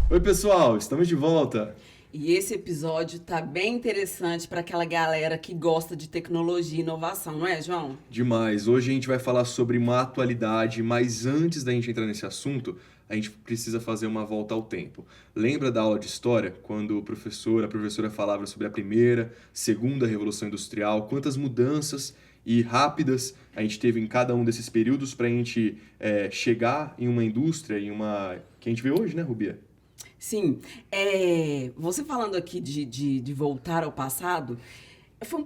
Oi, pessoal, estamos de volta. E esse episódio tá bem interessante para aquela galera que gosta de tecnologia e inovação, não é, João? Demais. Hoje a gente vai falar sobre uma atualidade, mas antes da gente entrar nesse assunto, a gente precisa fazer uma volta ao tempo. Lembra da aula de história, quando a professora falava sobre a primeira, segunda revolução industrial, quantas mudanças e rápidas a gente teve em cada um desses períodos para a gente chegar em uma indústria, que a gente vê hoje, né, Rubia? Sim, você falando aqui de voltar ao passado, foi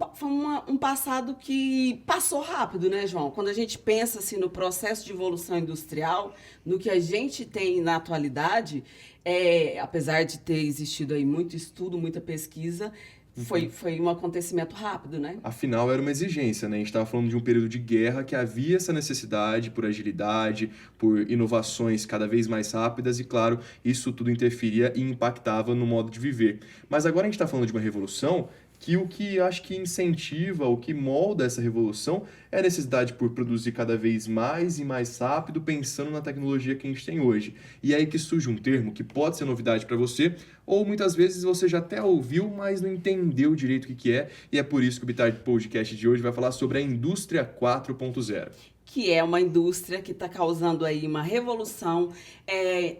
um passado que passou rápido, né, João? Quando a gente pensa assim, no processo de evolução industrial, no que a gente tem na atualidade, apesar de ter existido aí muito estudo, muita pesquisa, foi um acontecimento rápido, né? Afinal, era uma exigência, né? A gente estava falando de um período de guerra que havia essa necessidade por agilidade, por inovações cada vez mais rápidas e, claro, isso tudo interferia e impactava no modo de viver. Mas agora a gente está falando de uma revolução que o que acho que incentiva, o que molda essa revolução é a necessidade por produzir cada vez mais e mais rápido, pensando na tecnologia que a gente tem hoje. E é aí que surge um termo que pode ser novidade para você, ou muitas vezes você já até ouviu, mas não entendeu direito o que é, e é por isso que o Bitard Podcast de hoje vai falar sobre a Indústria 4.0. Que é uma indústria que está causando aí uma revolução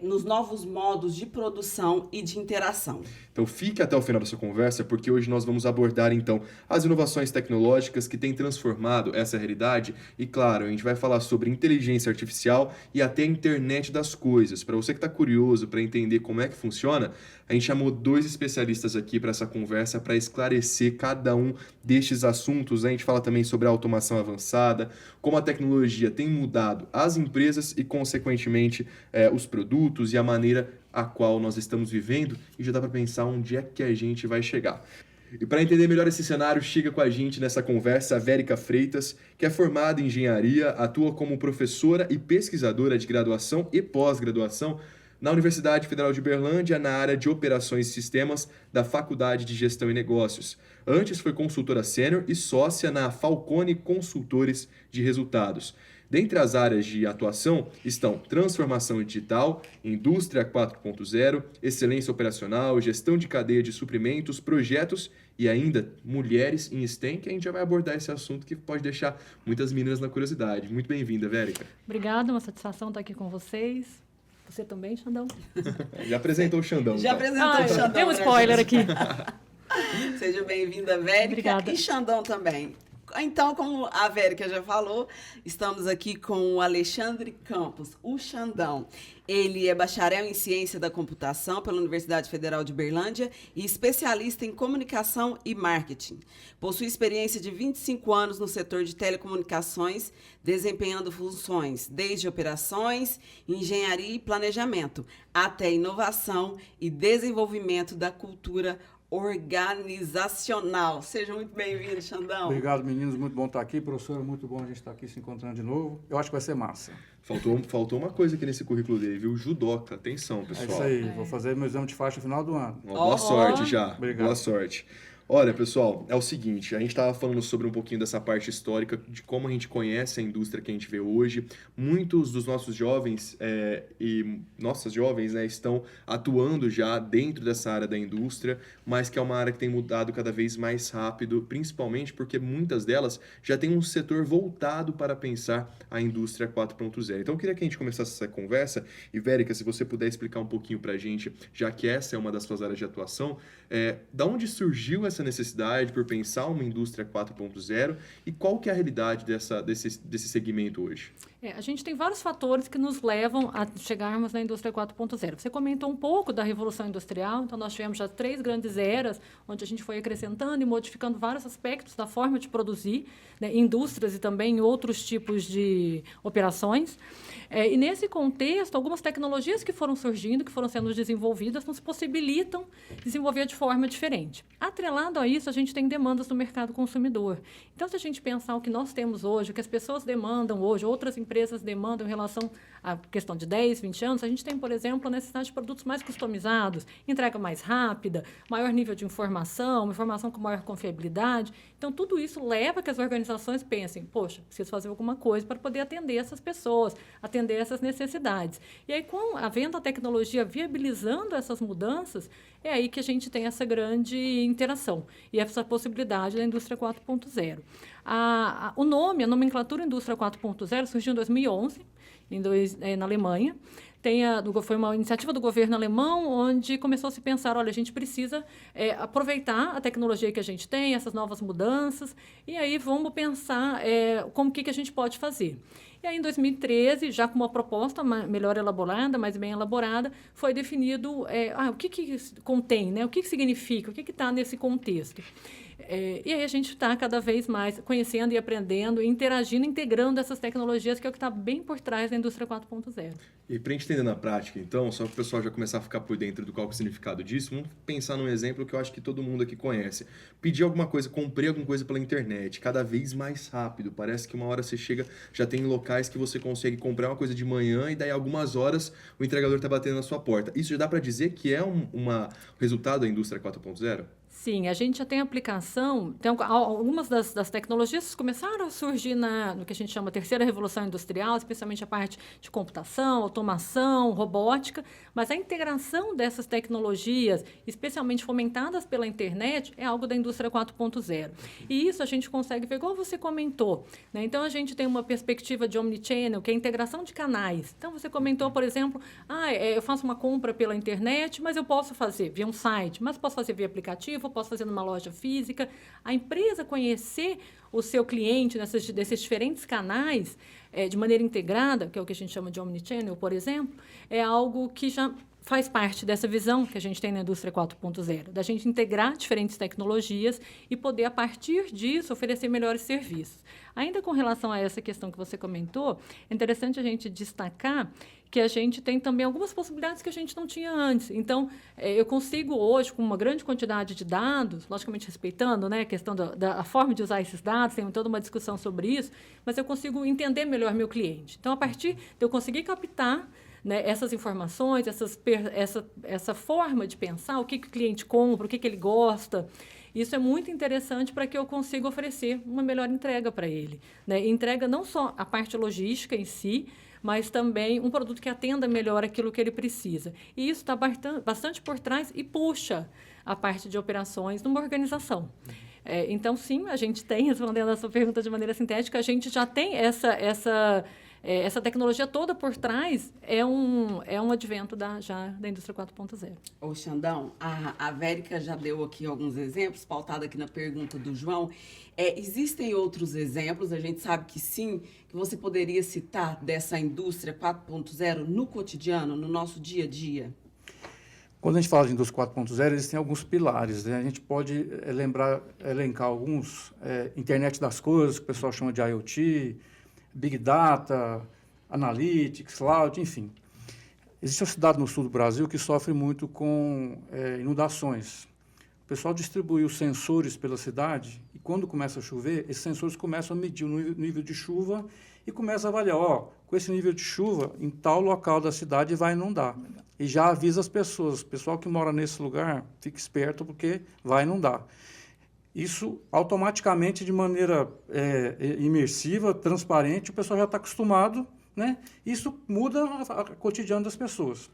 nos novos modos de produção e de interação. Então fique até o final dessa conversa, porque hoje nós vamos abordar então as inovações tecnológicas que têm transformado essa realidade e, claro, a gente vai falar sobre inteligência artificial e até a internet das coisas. Para você que está curioso para entender como é que funciona, a gente chamou 2 especialistas aqui para essa conversa para esclarecer cada um destes assuntos. A gente fala também sobre a automação avançada, como a tecnologia tem mudado as empresas e, consequentemente, os produtos e a maneira a qual nós estamos vivendo, e já dá para pensar onde é que a gente vai chegar. E para entender melhor esse cenário, chega com a gente nessa conversa a Vérica Freitas, que é formada em engenharia, atua como professora e pesquisadora de graduação e pós-graduação na Universidade Federal de Uberlândia, na área de Operações e Sistemas da Faculdade de Gestão e Negócios. Antes foi consultora sênior e sócia na Falcone Consultores de Resultados. Dentre as áreas de atuação estão transformação digital, indústria 4.0, excelência operacional, gestão de cadeia de suprimentos, projetos e ainda mulheres em STEM, que a gente já vai abordar esse assunto que pode deixar muitas meninas na curiosidade. Muito bem-vinda, Vérica. Obrigada, uma satisfação estar aqui com vocês. Você também, Xandão? Já apresentou o Xandão. Já apresentou o Xandão. Tem um spoiler aqui. Seja bem-vinda, Vérica. Obrigada. E Xandão também. Então, como a Vérica já falou, estamos aqui com o Alexandre Campos, o Xandão. Ele é bacharel em Ciência da Computação pela Universidade Federal de Uberlândia e especialista em Comunicação e Marketing. Possui experiência de 25 anos no setor de telecomunicações, desempenhando funções desde operações, engenharia e planejamento, até inovação e desenvolvimento da cultura organizacional. Seja muito bem-vindo, Xandão. Obrigado, meninos. Muito bom estar aqui. Professora, muito bom a gente estar aqui se encontrando de novo. Eu acho que vai ser massa. Faltou uma coisa aqui nesse currículo dele, viu? Judoca. Atenção, pessoal. É isso aí. Vou fazer meu exame de faixa no final do ano. Boa sorte já. Obrigado. Boa sorte. Olha, pessoal, é o seguinte, a gente estava falando sobre um pouquinho dessa parte histórica, de como a gente conhece a indústria que a gente vê hoje. Muitos dos nossos jovens e nossas jovens, né, estão atuando já dentro dessa área da indústria, mas que é uma área que tem mudado cada vez mais rápido, principalmente porque muitas delas já têm um setor voltado para pensar a indústria 4.0. Então eu queria que a gente começasse essa conversa, e Vérica, se você puder explicar um pouquinho para a gente, já que essa é uma das suas áreas de atuação, da onde surgiu essa necessidade por pensar uma indústria 4.0 e qual que é a realidade desse segmento hoje? A gente tem vários fatores que nos levam a chegarmos na indústria 4.0. Você comentou um pouco da Revolução Industrial, então nós tivemos já 3 grandes eras, onde a gente foi acrescentando e modificando vários aspectos da forma de produzir, né, indústrias e também outros tipos de operações. E nesse contexto, algumas tecnologias que foram surgindo, que foram sendo desenvolvidas, nos possibilitam desenvolver de forma diferente. Atrelado a isso, a gente tem demandas do mercado consumidor. Então, se a gente pensar o que nós temos hoje, o que as pessoas demandam hoje, outras empresas demandam em relação a questão de 10, 20 anos, a gente tem, por exemplo, a necessidade de produtos mais customizados, entrega mais rápida, maior nível de informação, uma informação com maior confiabilidade. Então, tudo isso leva a que as organizações pensem, poxa, preciso fazer alguma coisa para poder atender essas pessoas, atender essas necessidades. E aí, com a venda da tecnologia viabilizando essas mudanças, é aí que a gente tem essa grande interação e essa possibilidade da indústria 4.0. O nome, a nomenclatura indústria 4.0 surgiu em 2011, na Alemanha. Foi uma iniciativa do governo alemão, onde começou a se pensar, olha, a gente precisa aproveitar a tecnologia que a gente tem, essas novas mudanças, e aí vamos pensar como que a gente pode fazer. E aí, em 2013, já com uma proposta melhor elaborada, mais bem elaborada, foi definido o que contém, né? O que significa, o que está nesse contexto. E aí a gente está cada vez mais conhecendo e aprendendo, interagindo, integrando essas tecnologias, que é o que está bem por trás da indústria 4.0. E para a gente entender na prática, então, só para o pessoal já começar a ficar por dentro do qual é o significado disso, vamos pensar num exemplo que eu acho que todo mundo aqui conhece. Pedir alguma coisa, comprei alguma coisa pela internet, cada vez mais rápido. Parece que uma hora você chega, já tem locais que você consegue comprar uma coisa de manhã e daí algumas horas o entregador está batendo na sua porta. Isso já dá para dizer que é um resultado da indústria 4.0? Sim, a gente já tem aplicação. Então, algumas das tecnologias começaram a surgir no que a gente chama terceira revolução industrial, especialmente a parte de computação, automação, robótica, mas a integração dessas tecnologias, especialmente fomentadas pela internet, é algo da indústria 4.0. E isso a gente consegue ver, igual você comentou, né? Então, a gente tem uma perspectiva de omnichannel, que é a integração de canais. Então, você comentou, por exemplo, eu faço uma compra pela internet, mas eu posso fazer via um site, mas posso fazer via aplicativo, posso fazer numa loja física. A empresa conhecer o seu cliente desses diferentes canais de maneira integrada, que é o que a gente chama de omnichannel, por exemplo, é algo que já faz parte dessa visão que a gente tem na indústria 4.0, da gente integrar diferentes tecnologias e poder, a partir disso, oferecer melhores serviços. Ainda com relação a essa questão que você comentou, é interessante a gente destacar que a gente tem também algumas possibilidades que a gente não tinha antes. Então, eu consigo hoje, com uma grande quantidade de dados, logicamente respeitando, né, a questão da forma de usar esses dados, tem toda uma discussão sobre isso, mas eu consigo entender melhor meu cliente. Então, a partir de eu conseguir captar, né, essas informações, essa forma de pensar, o que o cliente compra, o que ele gosta, isso é muito interessante para que eu consiga oferecer uma melhor entrega para ele, né? Entrega não só a parte logística em si, mas também um produto que atenda melhor aquilo que ele precisa. E isso está bastante por trás e puxa a parte de operações numa organização. Então, sim, a gente tem, respondendo a sua pergunta de maneira sintética, a gente já tem essa tecnologia toda por trás, é um advento da indústria 4.0. Ô, Xandão, a Vérica já deu aqui alguns exemplos, pautado aqui na pergunta do João. Existem outros exemplos, a gente sabe que sim, que você poderia citar dessa indústria 4.0 no cotidiano, no nosso dia a dia? Quando a gente fala de indústria 4.0, existem alguns pilares, né? A gente pode elencar alguns, internet das coisas, que o pessoal chama de IoT, Big Data, Analytics, Cloud, enfim. Existe uma cidade no sul do Brasil que sofre muito com inundações. O pessoal distribui os sensores pela cidade e, quando começa a chover, esses sensores começam a medir o nível de chuva e começam a avaliar, com esse nível de chuva, em tal local da cidade vai inundar. E já avisa as pessoas, o pessoal que mora nesse lugar, fique esperto porque vai inundar. Isso, automaticamente, de maneira imersiva, transparente, o pessoal já está acostumado, né? Isso muda o cotidiano das pessoas.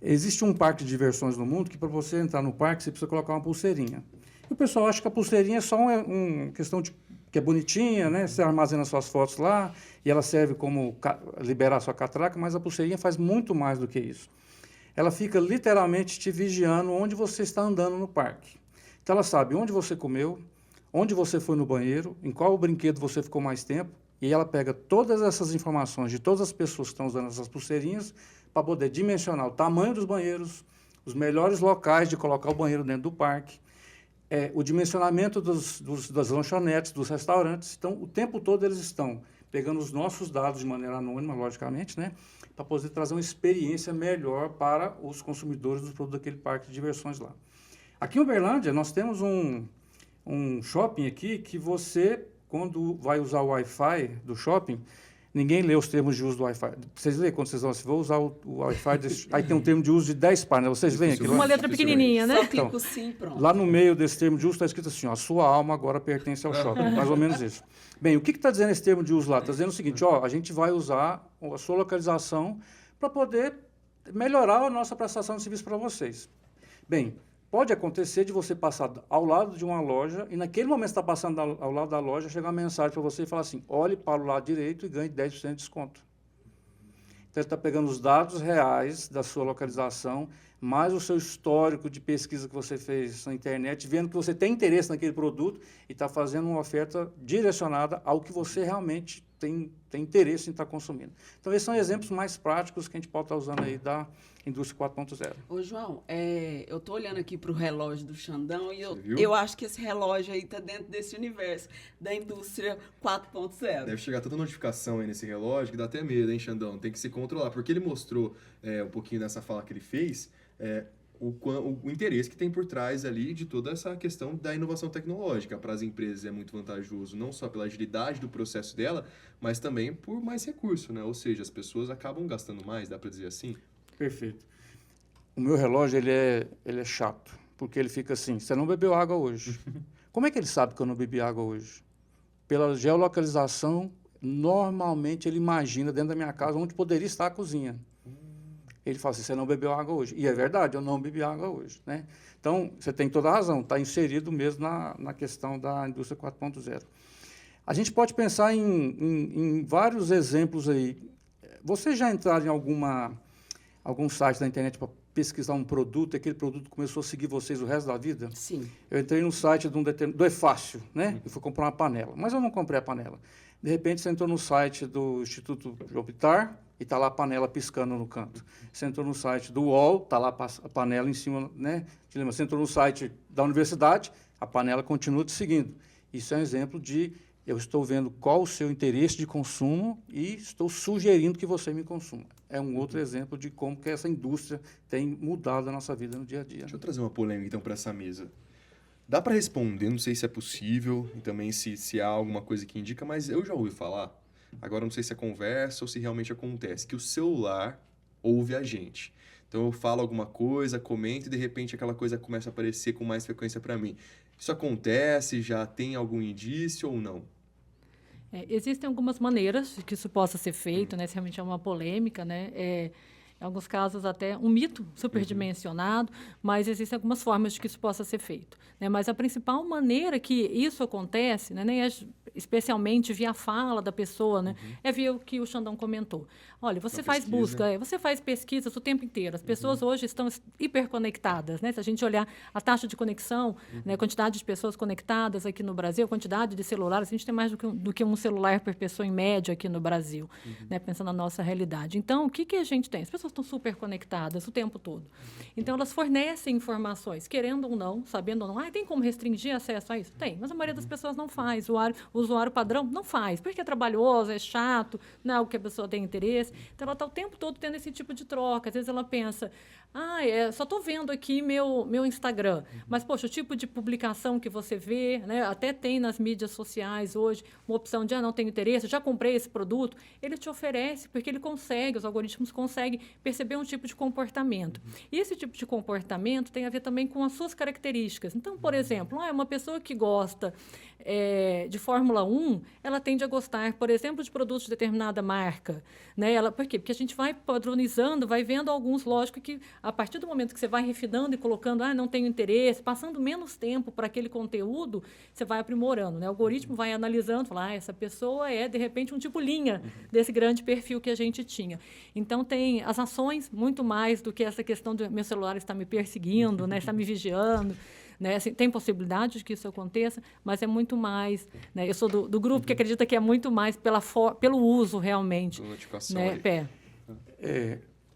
Existe um parque de diversões no mundo que, para você entrar no parque, você precisa colocar uma pulseirinha. E o pessoal acha que a pulseirinha é só uma questão que é bonitinha, né? Você armazena suas fotos lá e ela serve como liberar sua catraca, mas a pulseirinha faz muito mais do que isso. Ela fica literalmente te vigiando onde você está andando no parque. Então, ela sabe onde você comeu, onde você foi no banheiro, em qual brinquedo você ficou mais tempo, e ela pega todas essas informações de todas as pessoas que estão usando essas pulseirinhas para poder dimensionar o tamanho dos banheiros, os melhores locais de colocar o banheiro dentro do parque, o dimensionamento das lanchonetes, dos restaurantes. Então, o tempo todo eles estão pegando os nossos dados de maneira anônima, logicamente, né, para poder trazer uma experiência melhor para os consumidores dos produtos daquele parque de diversões lá. Aqui em Uberlândia, nós temos um shopping aqui que você, quando vai usar o Wi-Fi do shopping, Ninguém lê os termos de uso do Wi-Fi. Vocês leem quando vocês vão usar o Wi-Fi, aí tem um termo de uso de 10 páginas. Vocês leem aquilo? Uma letra pequenininha, né? Só clico sim, pronto. Lá no meio desse termo de uso está escrito assim, ó, a sua alma agora pertence ao shopping. Mais ou menos isso. Bem, o que está dizendo esse termo de uso lá? Está dizendo o seguinte, ó, a gente vai usar a sua localização para poder melhorar a nossa prestação de serviço para vocês. Bem, pode acontecer de você passar ao lado de uma loja e naquele momento que você está passando ao lado da loja, chegar uma mensagem para você e falar assim, olhe para o lado direito e ganhe 10% de desconto. Então, ele está pegando os dados reais da sua localização, mais o seu histórico de pesquisa que você fez na internet, vendo que você tem interesse naquele produto e está fazendo uma oferta direcionada ao que você realmente tem interesse em estar consumindo. Então, esses são exemplos mais práticos que a gente pode estar usando aí da indústria 4.0. Ô, João, eu estou olhando aqui para o relógio do Xandão e viu? eu acho que esse relógio aí está dentro desse universo da indústria 4.0. Deve chegar tanta notificação aí nesse relógio que dá até medo, hein, Xandão? Tem que se controlar. Porque ele mostrou um pouquinho dessa fala que ele fez, o interesse que tem por trás ali de toda essa questão da inovação tecnológica. Para as empresas é muito vantajoso, não só pela agilidade do processo dela, mas também por mais recurso, né? Ou seja, as pessoas acabam gastando mais, dá para dizer assim? Perfeito. O meu relógio, ele é chato, porque ele fica assim, você não bebeu água hoje. Como é que ele sabe que eu não bebi água hoje? Pela geolocalização, normalmente ele imagina dentro da minha casa onde poderia estar a cozinha. Ele fala assim, você não bebeu água hoje. E é verdade, eu não bebi água hoje, né? Então, você tem toda a razão, está inserido mesmo na questão da indústria 4.0. A gente pode pensar em vários exemplos aí. Vocês já entraram em algum site da internet para pesquisar um produto, e aquele produto começou a seguir vocês o resto da vida? Sim. Eu entrei no site do Efácio, né? E fui comprar uma panela, mas eu não comprei a panela. De repente, você entrou no site do Instituto Jobitar e está lá a panela piscando no canto. Você entrou no site do UOL, está lá a panela em cima, né? Você entrou no site da universidade, a panela continua te seguindo. Isso é um exemplo de eu estou vendo qual o seu interesse de consumo e estou sugerindo que você me consuma. É um outro exemplo de como que essa indústria tem mudado a nossa vida no dia a dia. Deixa eu trazer uma polêmica, então, para essa mesa. Dá para responder, não sei se é possível, e também se há alguma coisa que indica, mas eu já ouvi falar, agora não sei se é conversa ou se realmente acontece, que o celular ouve a gente. Então eu falo alguma coisa, comento e de repente aquela coisa começa a aparecer com mais frequência para mim. Isso acontece? Já tem algum indício ou não? Existem algumas maneiras de que isso possa ser feito, né? Se realmente é uma polêmica, né? Em alguns casos até um mito superdimensionado, mas existem algumas formas de que isso possa ser feito, né? Mas a principal maneira que isso acontece, né, nem é especialmente via a fala da pessoa, né, é via o que o Xandão comentou. Olha, você faz busca, você faz pesquisas o tempo inteiro. As pessoas hoje estão hiperconectadas, né? Se a gente olhar a taxa de conexão, né, a quantidade de pessoas conectadas aqui no Brasil, a quantidade de celulares, a gente tem mais do que um celular por pessoa em média aqui no Brasil, né, pensando na nossa realidade. Então, o que a gente tem? As pessoas estão super conectadas o tempo todo. Então, elas fornecem informações, querendo ou não, sabendo ou não. Tem como restringir acesso a isso? Tem, mas a maioria das pessoas não faz. O usuário padrão não faz, porque é trabalhoso, é chato, não é algo que a pessoa tem interesse. Então, ela está o tempo todo tendo esse tipo de troca. Às vezes, ela pensa, só estou vendo aqui meu Instagram, mas, poxa, o tipo de publicação que você vê, né, até tem nas mídias sociais hoje, uma opção de, não tenho interesse, já comprei esse produto, ele te oferece, porque ele consegue, os algoritmos conseguem perceber um tipo de comportamento. E esse tipo de comportamento tem a ver também com as suas características. Então, por exemplo, uma pessoa que gosta de Fórmula 1, ela tende a gostar, por exemplo, de produtos de determinada marca. Né? Por quê? Porque a gente vai padronizando, vai vendo alguns, lógico, que a partir do momento que você vai refinando e colocando, não tenho interesse, passando menos tempo para aquele conteúdo, você vai aprimorando. Né? O algoritmo vai analisando, fala, essa pessoa é, de repente, um tipo linha desse grande perfil que a gente tinha. Então, tem as ações muito mais do que essa questão de meu celular está me perseguindo, né? Está me vigiando. Né? Assim, tem possibilidade de que isso aconteça, mas é muito mais... Né? Eu sou do grupo que acredita que é muito mais pelo uso, realmente. Pela notificação. Né?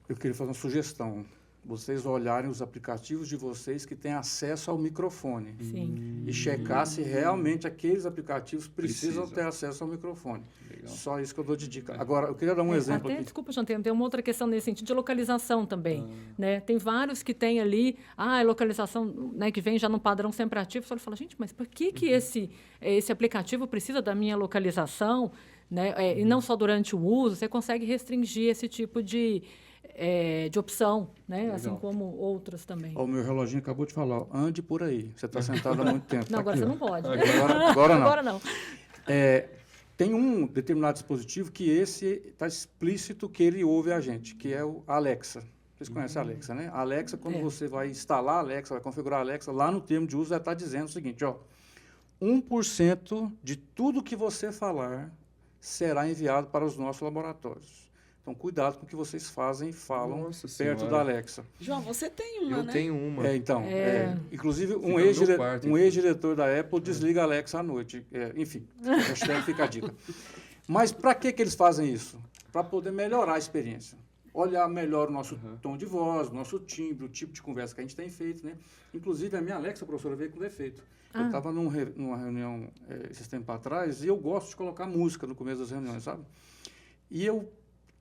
Eu queria fazer uma sugestão. Vocês olharem os aplicativos de vocês que têm acesso ao microfone. Sim. E checar se realmente aqueles aplicativos precisam ter acesso ao microfone. Legal. Só isso que eu dou de dica. Agora, eu queria dar um exemplo aqui. Desculpa, Xandão, tem uma outra questão nesse sentido de localização também. Né? Tem vários que têm ali, localização, né, que vem já no padrão sempre ativo. Você fala, gente, mas por que esse aplicativo precisa da minha localização? né? E não só durante o uso, você consegue restringir esse tipo de opção, né? Legal. Assim como outras também. Ó, o meu reloginho acabou de falar, ó, ande por aí. Você está sentado há muito tempo. Não, tá agora aqui, você ó. não pode. Agora não. Agora não. Tem um determinado dispositivo que esse está explícito que ele ouve a gente, que é o Alexa. Vocês conhecem a Alexa, né? A Alexa, quando você vai instalar a Alexa, vai configurar a Alexa, lá no termo de uso vai estar dizendo o seguinte, ó, 1% de tudo que você falar será enviado para os nossos laboratórios. Então, cuidado com o que vocês fazem e falam Nossa perto Senhora. da Alexa. João, você tem uma, Eu né? tenho uma. Inclusive, Fica um no meu quarto, inclusive. ex-diretor da Apple desliga a Alexa à noite. Enfim, hashtag fica a dica. Mas para que eles fazem isso? Para poder melhorar a experiência. Olhar melhor o nosso tom de voz, o nosso timbre, o tipo de conversa que a gente tem feito, né? Inclusive, a minha Alexa, professora, veio com defeito. Eu estava numa reunião esses tempos atrás e eu gosto de colocar música no começo das reuniões, sabe? E eu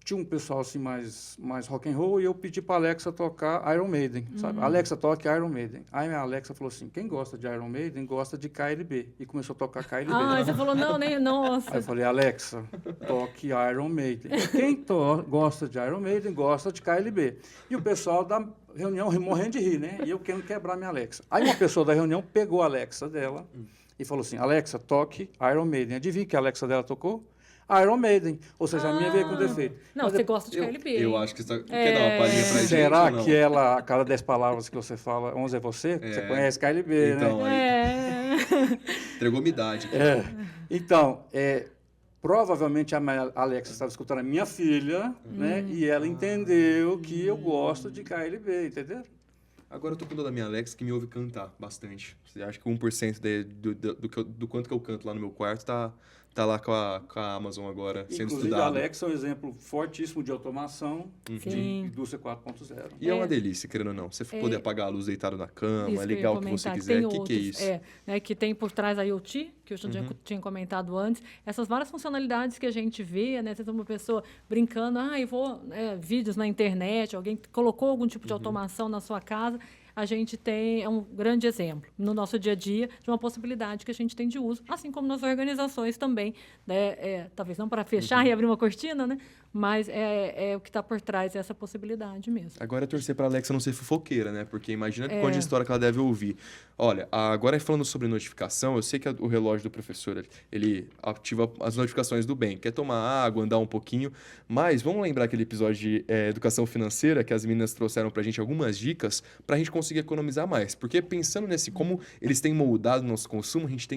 tinha um pessoal assim mais rock and roll e eu pedi para a Alexa tocar Iron Maiden, sabe? Alexa, toque Iron Maiden. Aí a Alexa falou assim, quem gosta de Iron Maiden gosta de KLB. E começou a tocar KLB. Ah, você falou, não, nem, nossa. Aí eu falei, Alexa, toque Iron Maiden. Quem gosta de Iron Maiden gosta de KLB. E o pessoal da reunião morrendo de rir, né? E eu querendo quebrar minha Alexa. Aí uma pessoa da reunião pegou a Alexa dela e falou assim, Alexa, toque Iron Maiden. Adivinha que a Alexa dela tocou? Iron Maiden, ou seja, a minha veio com defeito. Não, Mas você gosta de KLB. Eu acho que você quer dar uma palhinha pra gente será ou não? que ela, a cada 10 palavras que você fala, 11 é você? Você conhece KLB, Então, né? entregou umidade. Então, provavelmente a Alexa estava escutando a minha filha, né? E ela entendeu que eu gosto de KLB, entendeu? Agora eu tô com dó da minha Alex, que me ouve cantar bastante. Você acha que 1% do quanto que eu canto lá no meu quarto tá lá com a Amazon agora, sendo Inclusive, estudado. a Alexa é um exemplo fortíssimo de automação de Sim. indústria 4.0. E é uma delícia, querendo ou não. Você poder apagar a luz deitado na cama, Isso é que eu ia legal o que você comentar, quiser. tem O que é outros, isso? né, que tem por trás a IoT, que eu já tinha comentado antes, essas várias funcionalidades que a gente vê, né, tem uma pessoa brincando, eu vou, vídeos na internet, alguém colocou algum tipo de automação na sua casa, a gente tem um grande exemplo no nosso dia a dia de uma possibilidade que a gente tem de uso, assim como nas organizações também, né, talvez não para fechar e abrir uma cortina, né, mas é o que está por trás essa possibilidade mesmo. Agora é torcer para a Alexa não ser fofoqueira, né? Porque imagina quanto de história que ela deve ouvir. Olha, agora falando sobre notificação, eu sei que o relógio do professor, ele ativa as notificações do bem. Quer tomar água, andar um pouquinho, mas vamos lembrar aquele episódio de educação financeira que as meninas trouxeram para a gente algumas dicas para a gente conseguir economizar mais. Porque pensando como eles têm moldado o nosso consumo, a gente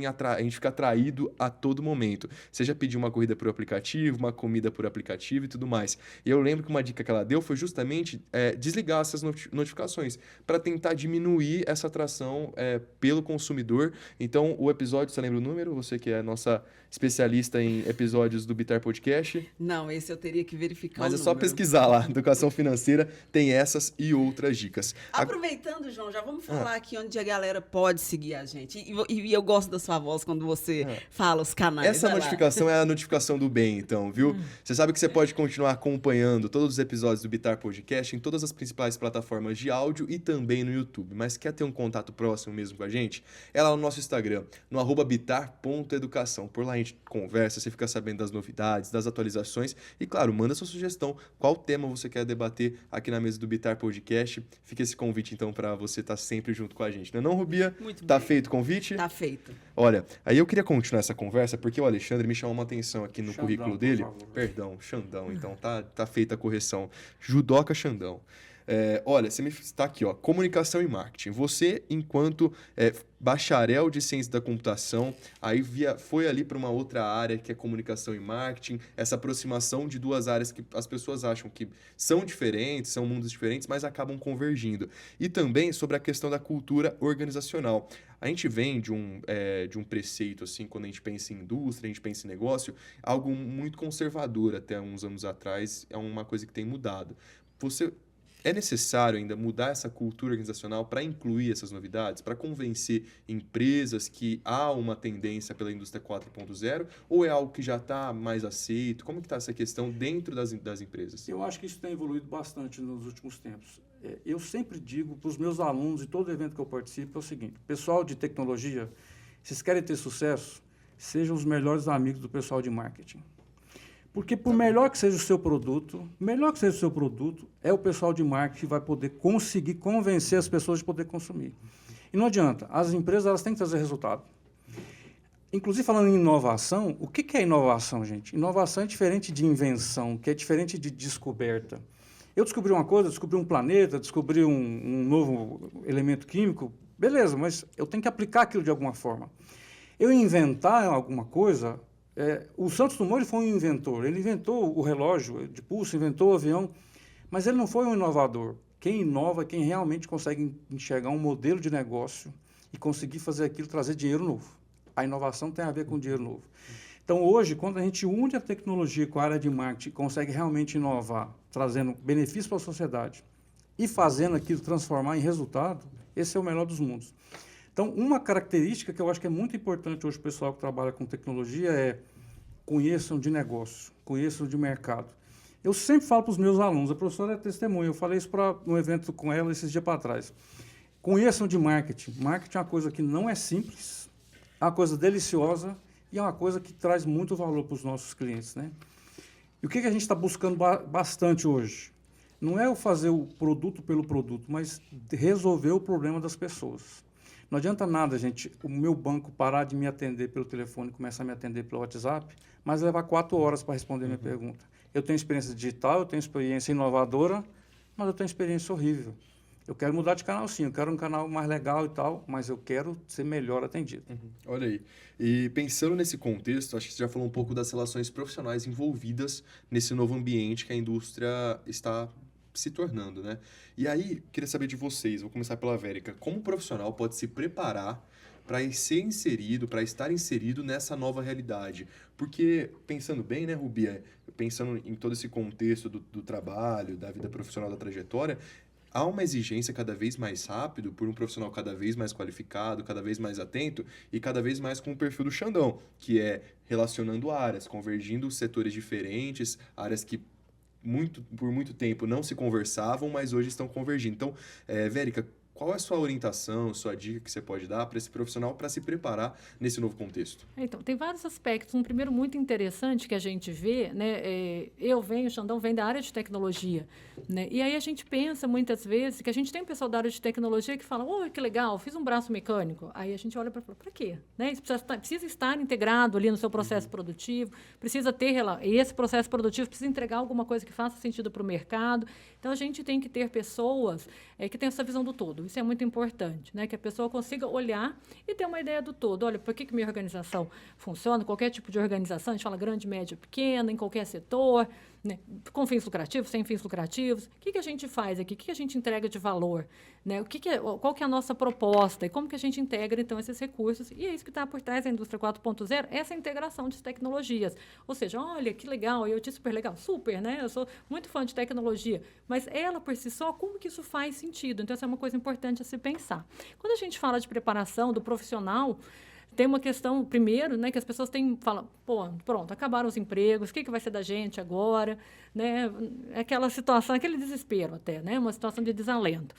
fica atraído a todo momento. Seja pedir uma corrida por aplicativo, uma comida por aplicativo e tudo mais. E eu lembro que uma dica que ela deu foi justamente desligar essas notificações para tentar diminuir essa atração pelo consumidor. Então, o episódio, você lembra o número? Você que é a nossa especialista em episódios do Bitar Podcast. Não, esse eu teria que verificar. Mas o é só número. pesquisar lá. Educação financeira tem essas e outras dicas. Aproveitando, João, já vamos falar aqui onde a galera pode seguir a gente. E eu gosto da sua voz quando você fala os canais. Essa vai lá. notificação é a notificação do bem, então, viu? Você sabe que você pode continuar acompanhando todos os episódios do Bitar Podcast em todas as principais plataformas de áudio e também no YouTube. Mas quer ter um contato próximo mesmo com a gente? É lá no nosso Instagram, no @bitar.educação. Por lá a gente conversa, você fica sabendo das novidades, das atualizações e, claro, manda sua sugestão. Qual tema você quer debater aqui na mesa do Bitar Podcast? Fica esse convite, então, para você estar sempre junto com a gente. Não é não, Rubia? Muito Tá bem. feito o convite? Tá feito. Olha, aí eu queria continuar essa conversa porque o Alexandre me chamou uma atenção aqui no Xandão, currículo por dele. favor. Perdão, Xandão. Então tá feita a correção. Judoca Xandão. Olha, você me está aqui, ó, comunicação e marketing. Você, enquanto bacharel de ciência da computação, aí foi ali para uma outra área que é comunicação e marketing, essa aproximação de duas áreas que as pessoas acham que são diferentes, são mundos diferentes, mas acabam convergindo. E também sobre a questão da cultura organizacional. A gente vem de um preceito, assim, quando a gente pensa em indústria, a gente pensa em negócio, algo muito conservador até uns anos atrás, é uma coisa que tem mudado. É necessário ainda mudar essa cultura organizacional para incluir essas novidades, para convencer empresas que há uma tendência pela indústria 4.0 ou é algo que já está mais aceito? Como que está essa questão dentro das empresas? Eu acho que isso tem evoluído bastante nos últimos tempos. Eu sempre digo para os meus alunos, e todo evento que eu participo, é o seguinte: pessoal de tecnologia, vocês querem ter sucesso, sejam os melhores amigos do pessoal de marketing. Porque por melhor que seja o seu produto, é o pessoal de marketing que vai poder conseguir convencer as pessoas de poder consumir. E não adianta, as empresas elas têm que trazer resultado. Inclusive, falando em inovação, o que é inovação, gente? Inovação é diferente de invenção, que é diferente de descoberta. Eu descobri uma coisa, descobri um planeta, descobri um novo elemento químico, beleza, mas eu tenho que aplicar aquilo de alguma forma. Eu inventar alguma coisa... o Santos Dumont ele foi um inventor. Ele inventou o relógio de pulso, inventou o avião, mas ele não foi um inovador. Quem inova é quem realmente consegue enxergar um modelo de negócio e conseguir fazer aquilo trazer dinheiro novo. A inovação tem a ver com dinheiro novo. Então, hoje, quando a gente une a tecnologia com a área de marketing, consegue realmente inovar, trazendo benefício para a sociedade e fazendo aquilo transformar em resultado, esse é o melhor dos mundos. Então, uma característica que eu acho que é muito importante hoje, o pessoal que trabalha com tecnologia, é conheçam de negócio, conheçam de mercado. Eu sempre falo para os meus alunos, a professora é testemunha, eu falei isso num evento com ela esses dias para trás. Conheçam de marketing. Marketing é uma coisa que não é simples, é uma coisa deliciosa e é uma coisa que traz muito valor para os nossos clientes, né? E o que a gente está buscando bastante hoje? Não é o fazer o produto pelo produto, mas resolver o problema das pessoas. Não adianta nada, gente, o meu banco parar de me atender pelo telefone e começar a me atender pelo WhatsApp, mas levar 4 horas para responder a minha pergunta. Eu tenho experiência digital, eu tenho experiência inovadora, mas eu tenho experiência horrível. Eu quero mudar de canal sim, eu quero um canal mais legal e tal, mas eu quero ser melhor atendido. Olha aí. E pensando nesse contexto, acho que você já falou um pouco das relações profissionais envolvidas nesse novo ambiente que a indústria está se tornando, né? E aí, queria saber de vocês, vou começar pela Vérica, como o profissional pode se preparar para estar inserido nessa nova realidade? Porque, pensando bem, né, Rubi, pensando em todo esse contexto do trabalho, da vida profissional, da trajetória, há uma exigência cada vez mais rápido por um profissional cada vez mais qualificado, cada vez mais atento e cada vez mais com o perfil do Xandão, que é relacionando áreas, convergindo setores diferentes, áreas que por muito tempo não se conversavam, mas hoje estão convergindo. Então, Vérica, qual é a sua orientação, sua dica que você pode dar para esse profissional para se preparar nesse novo contexto? Então, tem vários aspectos. Um primeiro muito interessante que a gente vê, né? O Xandão vem da área de tecnologia, né? E aí a gente pensa muitas vezes que a gente tem um pessoal da área de tecnologia que fala, que legal, fiz um braço mecânico. Aí a gente olha para quê? Né? Isso precisa estar integrado ali no seu processo produtivo, precisa ter, e esse processo produtivo precisa entregar alguma coisa que faça sentido para o mercado. Então, a gente tem que ter pessoas que tenham essa visão do todo. Isso é muito importante, né? Que a pessoa consiga olhar e ter uma ideia do todo. Olha, por que minha organização funciona? Qualquer tipo de organização, a gente fala grande, média, pequena, em qualquer setor, né? Com fins lucrativos, sem fins lucrativos. O que a gente faz aqui? O que a gente entrega de valor? Né? Qual que é a nossa proposta? E como que a gente integra, então, esses recursos? E é isso que está por trás da indústria 4.0, essa integração de tecnologias. Ou seja, olha, que legal, IoT super legal, super, né? Eu sou muito fã de tecnologia, mas ela, por si só, como que isso faz sentido? Então, essa é uma coisa importante a se pensar. Quando a gente fala de preparação do profissional, tem uma questão, primeiro, né, que as pessoas falam, pronto, acabaram os empregos, o que vai ser da gente agora? Né? Aquela situação, aquele desespero até, né? Uma situação de desalento.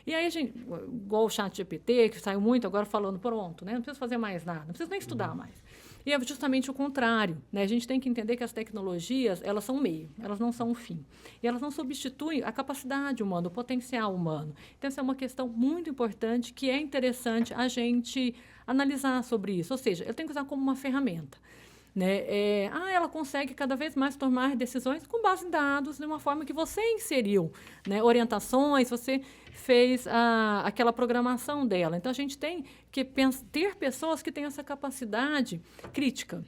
E aí, igual o ChatGPT, que saiu muito agora falando, pronto, né? Não preciso fazer mais nada, não preciso nem estudar mais. E é justamente o contrário, né? A gente tem que entender que as tecnologias, elas são um meio, elas não são um fim. E elas não substituem a capacidade humana, o potencial humano. Então, essa é uma questão muito importante que é interessante a gente analisar sobre isso. Ou seja, eu tenho que usar como uma ferramenta. Né? Ela consegue cada vez mais tomar decisões com base em dados, de uma forma que você inseriu, né? Orientações, você fez aquela programação dela. Então, a gente tem que ter pessoas que têm essa capacidade crítica,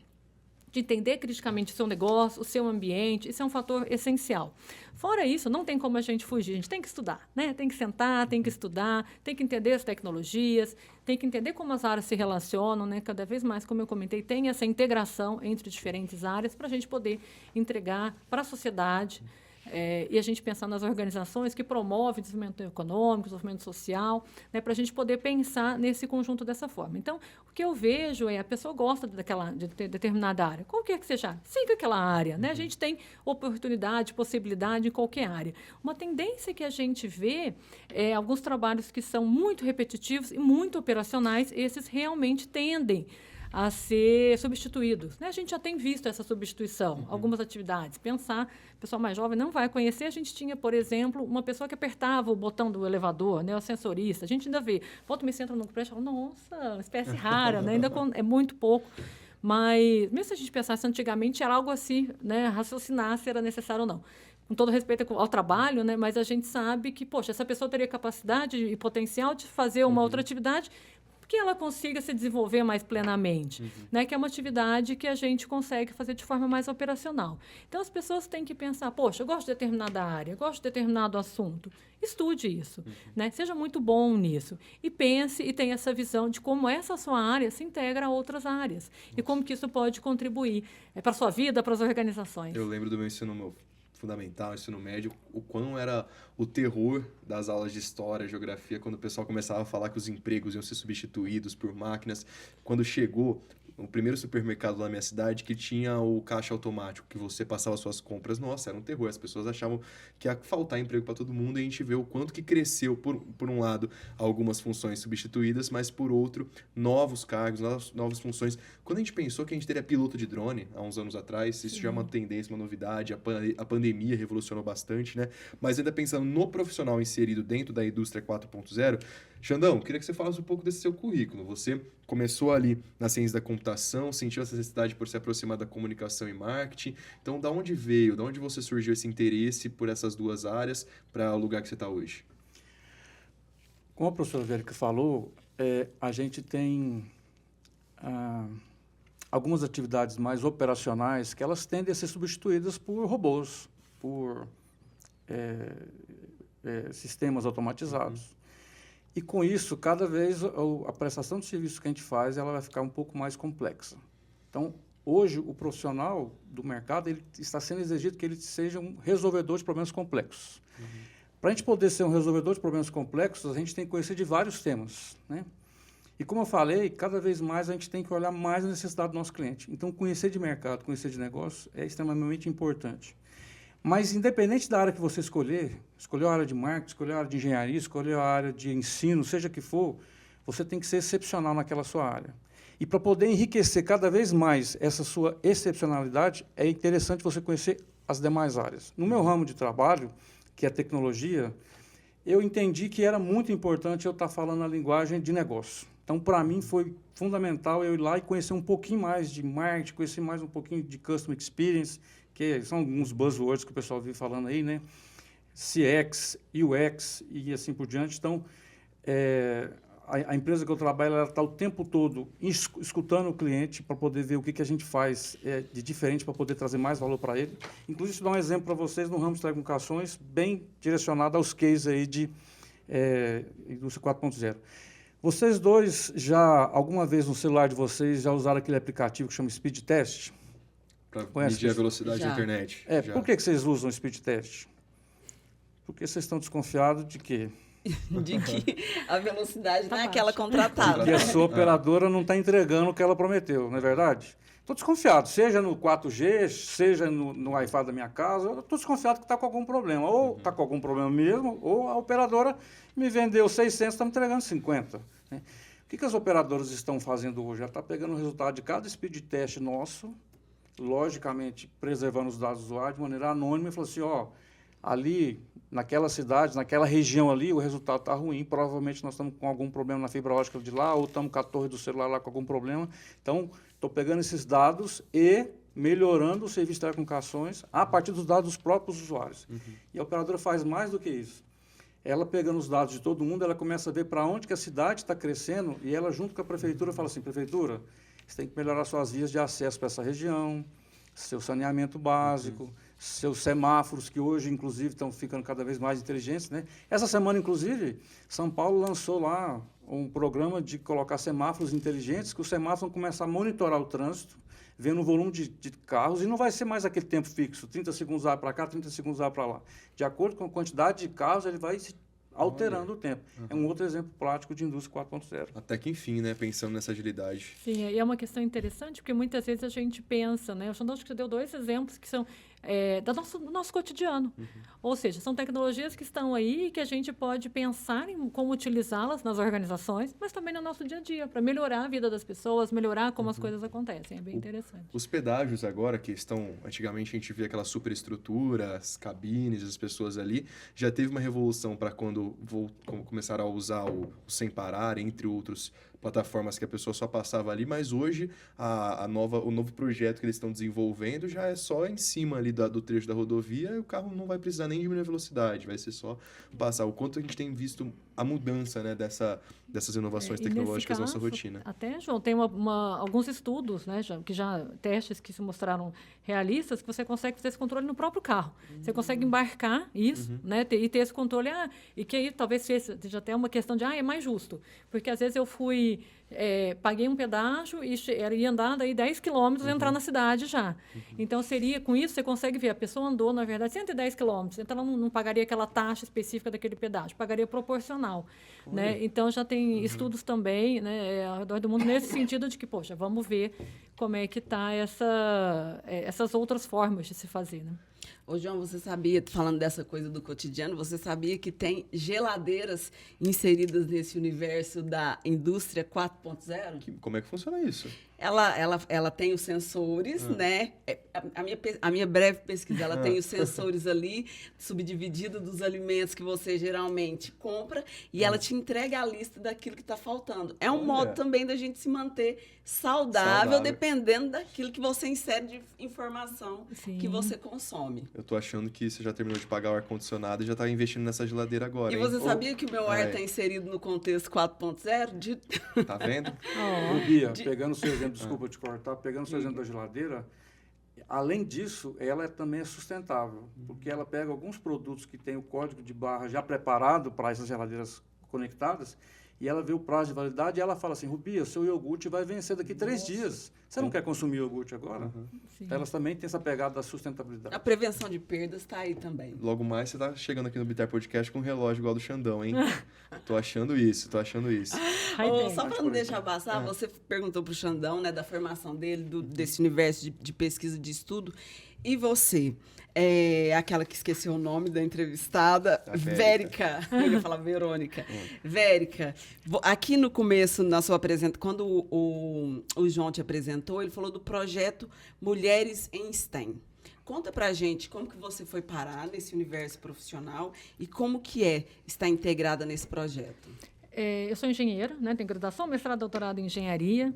de entender criticamente o seu negócio, o seu ambiente. Isso é um fator essencial. Fora isso, não tem como a gente fugir. A gente tem que estudar, né? Tem que sentar, tem que estudar, tem que entender as tecnologias, tem que entender como as áreas se relacionam, né? Cada vez mais, como eu comentei, tem essa integração entre diferentes áreas para a gente poder entregar para a sociedade. E a gente pensar nas organizações que promovem desenvolvimento econômico, desenvolvimento social, né, para a gente poder pensar nesse conjunto dessa forma. Então, o que eu vejo a pessoa gosta de ter determinada área, qualquer que seja, siga aquela área. Né? A gente tem oportunidade, possibilidade em qualquer área. Uma tendência que a gente vê alguns trabalhos que são muito repetitivos e muito operacionais, esses realmente tendem a ser substituídos. Né? A gente já tem visto essa substituição, algumas atividades. Pensar, o pessoal mais jovem não vai conhecer, a gente tinha, por exemplo, uma pessoa que apertava o botão do elevador, né? O ascensorista. A gente ainda vê, volta e me entra no prédio e fala, nossa, uma espécie rara, né? Ainda é muito pouco. Mas, mesmo se a gente pensasse antigamente, era algo assim, né? Raciocinar se era necessário ou não. Com todo respeito ao trabalho, né? Mas a gente sabe que, poxa, essa pessoa teria capacidade e potencial de fazer uma outra atividade que ela consiga se desenvolver mais plenamente, né? Que é uma atividade que a gente consegue fazer de forma mais operacional. Então, as pessoas têm que pensar, poxa, eu gosto de determinada área, eu gosto de determinado assunto. Estude isso, né? Seja muito bom nisso. E pense e tenha essa visão de como essa sua área se integra a outras áreas e como que isso pode contribuir para a sua vida, para as organizações. Eu lembro do meu ensino fundamental, ensino médio, o quão era o terror das aulas de história, geografia, quando o pessoal começava a falar que os empregos iam ser substituídos por máquinas. Quando chegou o primeiro supermercado lá na minha cidade que tinha o caixa automático, que você passava suas compras, nossa, era um terror. As pessoas achavam que ia faltar emprego para todo mundo, e a gente vê o quanto que cresceu, por um lado, algumas funções substituídas, mas por outro, novos cargos, novas funções. Quando a gente pensou que a gente teria piloto de drone há uns anos atrás, isso já é uma tendência, uma novidade, a pandemia revolucionou bastante, né? Mas ainda pensando no profissional inserido dentro da indústria 4.0, Xandão, queria que você falasse um pouco desse seu currículo. Você começou ali na ciência da computação, sentiu essa necessidade por se aproximar da comunicação e marketing. Então, da onde veio, da onde você surgiu esse interesse por essas duas áreas para o lugar que você está hoje? Como a professora Vérica falou, a gente tem algumas atividades mais operacionais que elas tendem a ser substituídas por robôs, por sistemas automatizados. E, com isso, cada vez a prestação de serviço que a gente faz ela vai ficar um pouco mais complexa. Então, hoje, o profissional do mercado ele está sendo exigido que ele seja um resolvedor de problemas complexos. Para a gente poder ser um resolvedor de problemas complexos, a gente tem que conhecer de vários temas, né? E, como eu falei, cada vez mais a gente tem que olhar mais a necessidade do nosso cliente. Então, conhecer de mercado, conhecer de negócio é extremamente importante. Mas, independente da área que você escolheu a área de marketing, escolheu a área de engenharia, escolheu a área de ensino, seja que for, você tem que ser excepcional naquela sua área. E, para poder enriquecer cada vez mais essa sua excepcionalidade, é interessante você conhecer as demais áreas. No meu ramo de trabalho, que é tecnologia, eu entendi que era muito importante eu estar falando a linguagem de negócio. Então, para mim, foi fundamental eu ir lá e conhecer um pouquinho mais de marketing, conhecer mais um pouquinho de Customer Experience, que são alguns buzzwords que o pessoal vive falando aí, né? CX, UX e assim por diante. Então, a empresa que eu trabalho, ela está o tempo todo escutando o cliente para poder ver o que a gente faz de diferente para poder trazer mais valor para ele. Inclusive, vou dar um exemplo para vocês no ramo de telecomunicações, bem direcionado aos cases aí de indústria 4.0. Vocês dois alguma vez no celular de vocês, já usaram aquele aplicativo que chama Speed Test? Para medir a velocidade da internet. Por que vocês usam o Speed Test? Porque vocês estão desconfiados de quê? De que a velocidade não é aquela contratada. Que a sua operadora não está entregando o que ela prometeu, não é verdade? Estou desconfiado, seja no 4G, seja no Wi-Fi da minha casa, eu estou desconfiado que está com algum problema. Ou está com algum problema mesmo, ou a operadora me vendeu 600, está me entregando 50. Né? O que as operadoras estão fazendo hoje? Ela está pegando o resultado de cada speed test nosso, logicamente preservando os dados do usuário de maneira anônima, e falou assim, ali, naquela cidade, naquela região ali, o resultado está ruim, provavelmente nós estamos com algum problema na fibra ótica de lá, ou estamos com a torre do celular lá com algum problema. Então, estou pegando esses dados e melhorando o serviço de telecomunicações a partir dos dados dos próprios usuários. E a operadora faz mais do que isso. Ela, pegando os dados de todo mundo, ela começa a ver para onde que a cidade está crescendo, e ela, junto com a prefeitura, fala assim, prefeitura, você tem que melhorar suas vias de acesso para essa região, seu saneamento básico, seus semáforos, que hoje, inclusive, estão ficando cada vez mais inteligentes, né? Essa semana, inclusive, São Paulo lançou lá um programa de colocar semáforos inteligentes, que os semáforos vão começar a monitorar o trânsito, vendo o volume de carros, e não vai ser mais aquele tempo fixo, 30 segundos lá para cá, 30 segundos lá para lá. De acordo com a quantidade de carros, ele vai se alterando o tempo. É um outro exemplo prático de indústria 4.0. Até que enfim, né? Pensando nessa agilidade. Sim, e é uma questão interessante, porque muitas vezes a gente pensa, né? O Xandão acho que você deu dois exemplos que são do nosso cotidiano. Ou seja, são tecnologias que estão aí e que a gente pode pensar em como utilizá-las nas organizações, mas também no nosso dia a dia, para melhorar a vida das pessoas, melhorar como as coisas acontecem. É bem interessante. Os pedágios agora, que estão... Antigamente a gente via aquela superestrutura, as cabines, as pessoas ali. Já teve uma revolução para quando começaram a usar o sem parar, entre outros plataformas que a pessoa só passava ali, mas hoje o novo projeto que eles estão desenvolvendo já é só em cima ali do trecho da rodovia e o carro não vai precisar nem diminuir a velocidade, vai ser só passar. O quanto a gente tem visto a mudança, né, dessas inovações tecnológicas na nossa rotina. Até, João, tem alguns estudos, né, testes que se mostraram realistas, que você consegue fazer esse controle no próprio carro. Você consegue embarcar isso, né, e ter esse controle, e que aí talvez seja até uma questão de, é mais justo. Porque às vezes eu paguei um pedágio e ia andar daí 10 quilômetros e entrar na cidade já. Então, com isso, você consegue ver, a pessoa andou, na verdade, 110 quilômetros, então ela não pagaria aquela taxa específica daquele pedágio, pagaria proporcional. Né? Então, já tem estudos também, né, ao redor do mundo nesse sentido de que, poxa, vamos ver como é que está essas outras formas de se fazer, né? Ô, João, você sabia, falando dessa coisa do cotidiano, você sabia que tem geladeiras inseridas nesse universo da indústria 4.0? Como é que funciona isso? Ela tem os sensores, né? A minha breve pesquisa, ela tem os sensores ali, subdividido dos alimentos que você geralmente compra, e ela te entrega a lista daquilo que está faltando. É um modo também da gente se manter saudável, dependendo daquilo que você insere de informação que você consome. Eu tô achando que você já terminou de pagar o ar-condicionado e já tá investindo nessa geladeira agora, E você sabia que o meu ar está inserido no contexto 4.0? Tá vendo? Bia, pegando o seu exemplo, desculpa te cortar, pegando o seu exemplo da geladeira, além disso, ela também é sustentável, porque ela pega alguns produtos que têm o código de barra já preparado para essas geladeiras conectadas, e ela vê o prazo de validade e ela fala assim, Rubia, seu iogurte vai vencer daqui 3 dias. Você não quer consumir iogurte agora? Elas também têm essa pegada da sustentabilidade. A prevenção de perdas está aí também. Logo mais você tá chegando aqui no Bitar Podcast com um relógio igual do Xandão, hein? Tô achando isso. Só para não deixar passar, você perguntou pro Xandão, né, da formação dele, desse universo de pesquisa, de estudo. E você? Aquela que esqueceu o nome da entrevistada, Vérica. Eu ia falar Verônica. Vérica, aqui no começo, na sua apresentação, quando o João te apresentou, ele falou do projeto Mulheres em STEM. Conta pra gente como que você foi parar nesse universo profissional e como que estar integrada nesse projeto. Eu sou engenheira, né? Tenho graduação, mestrado, doutorado em engenharia.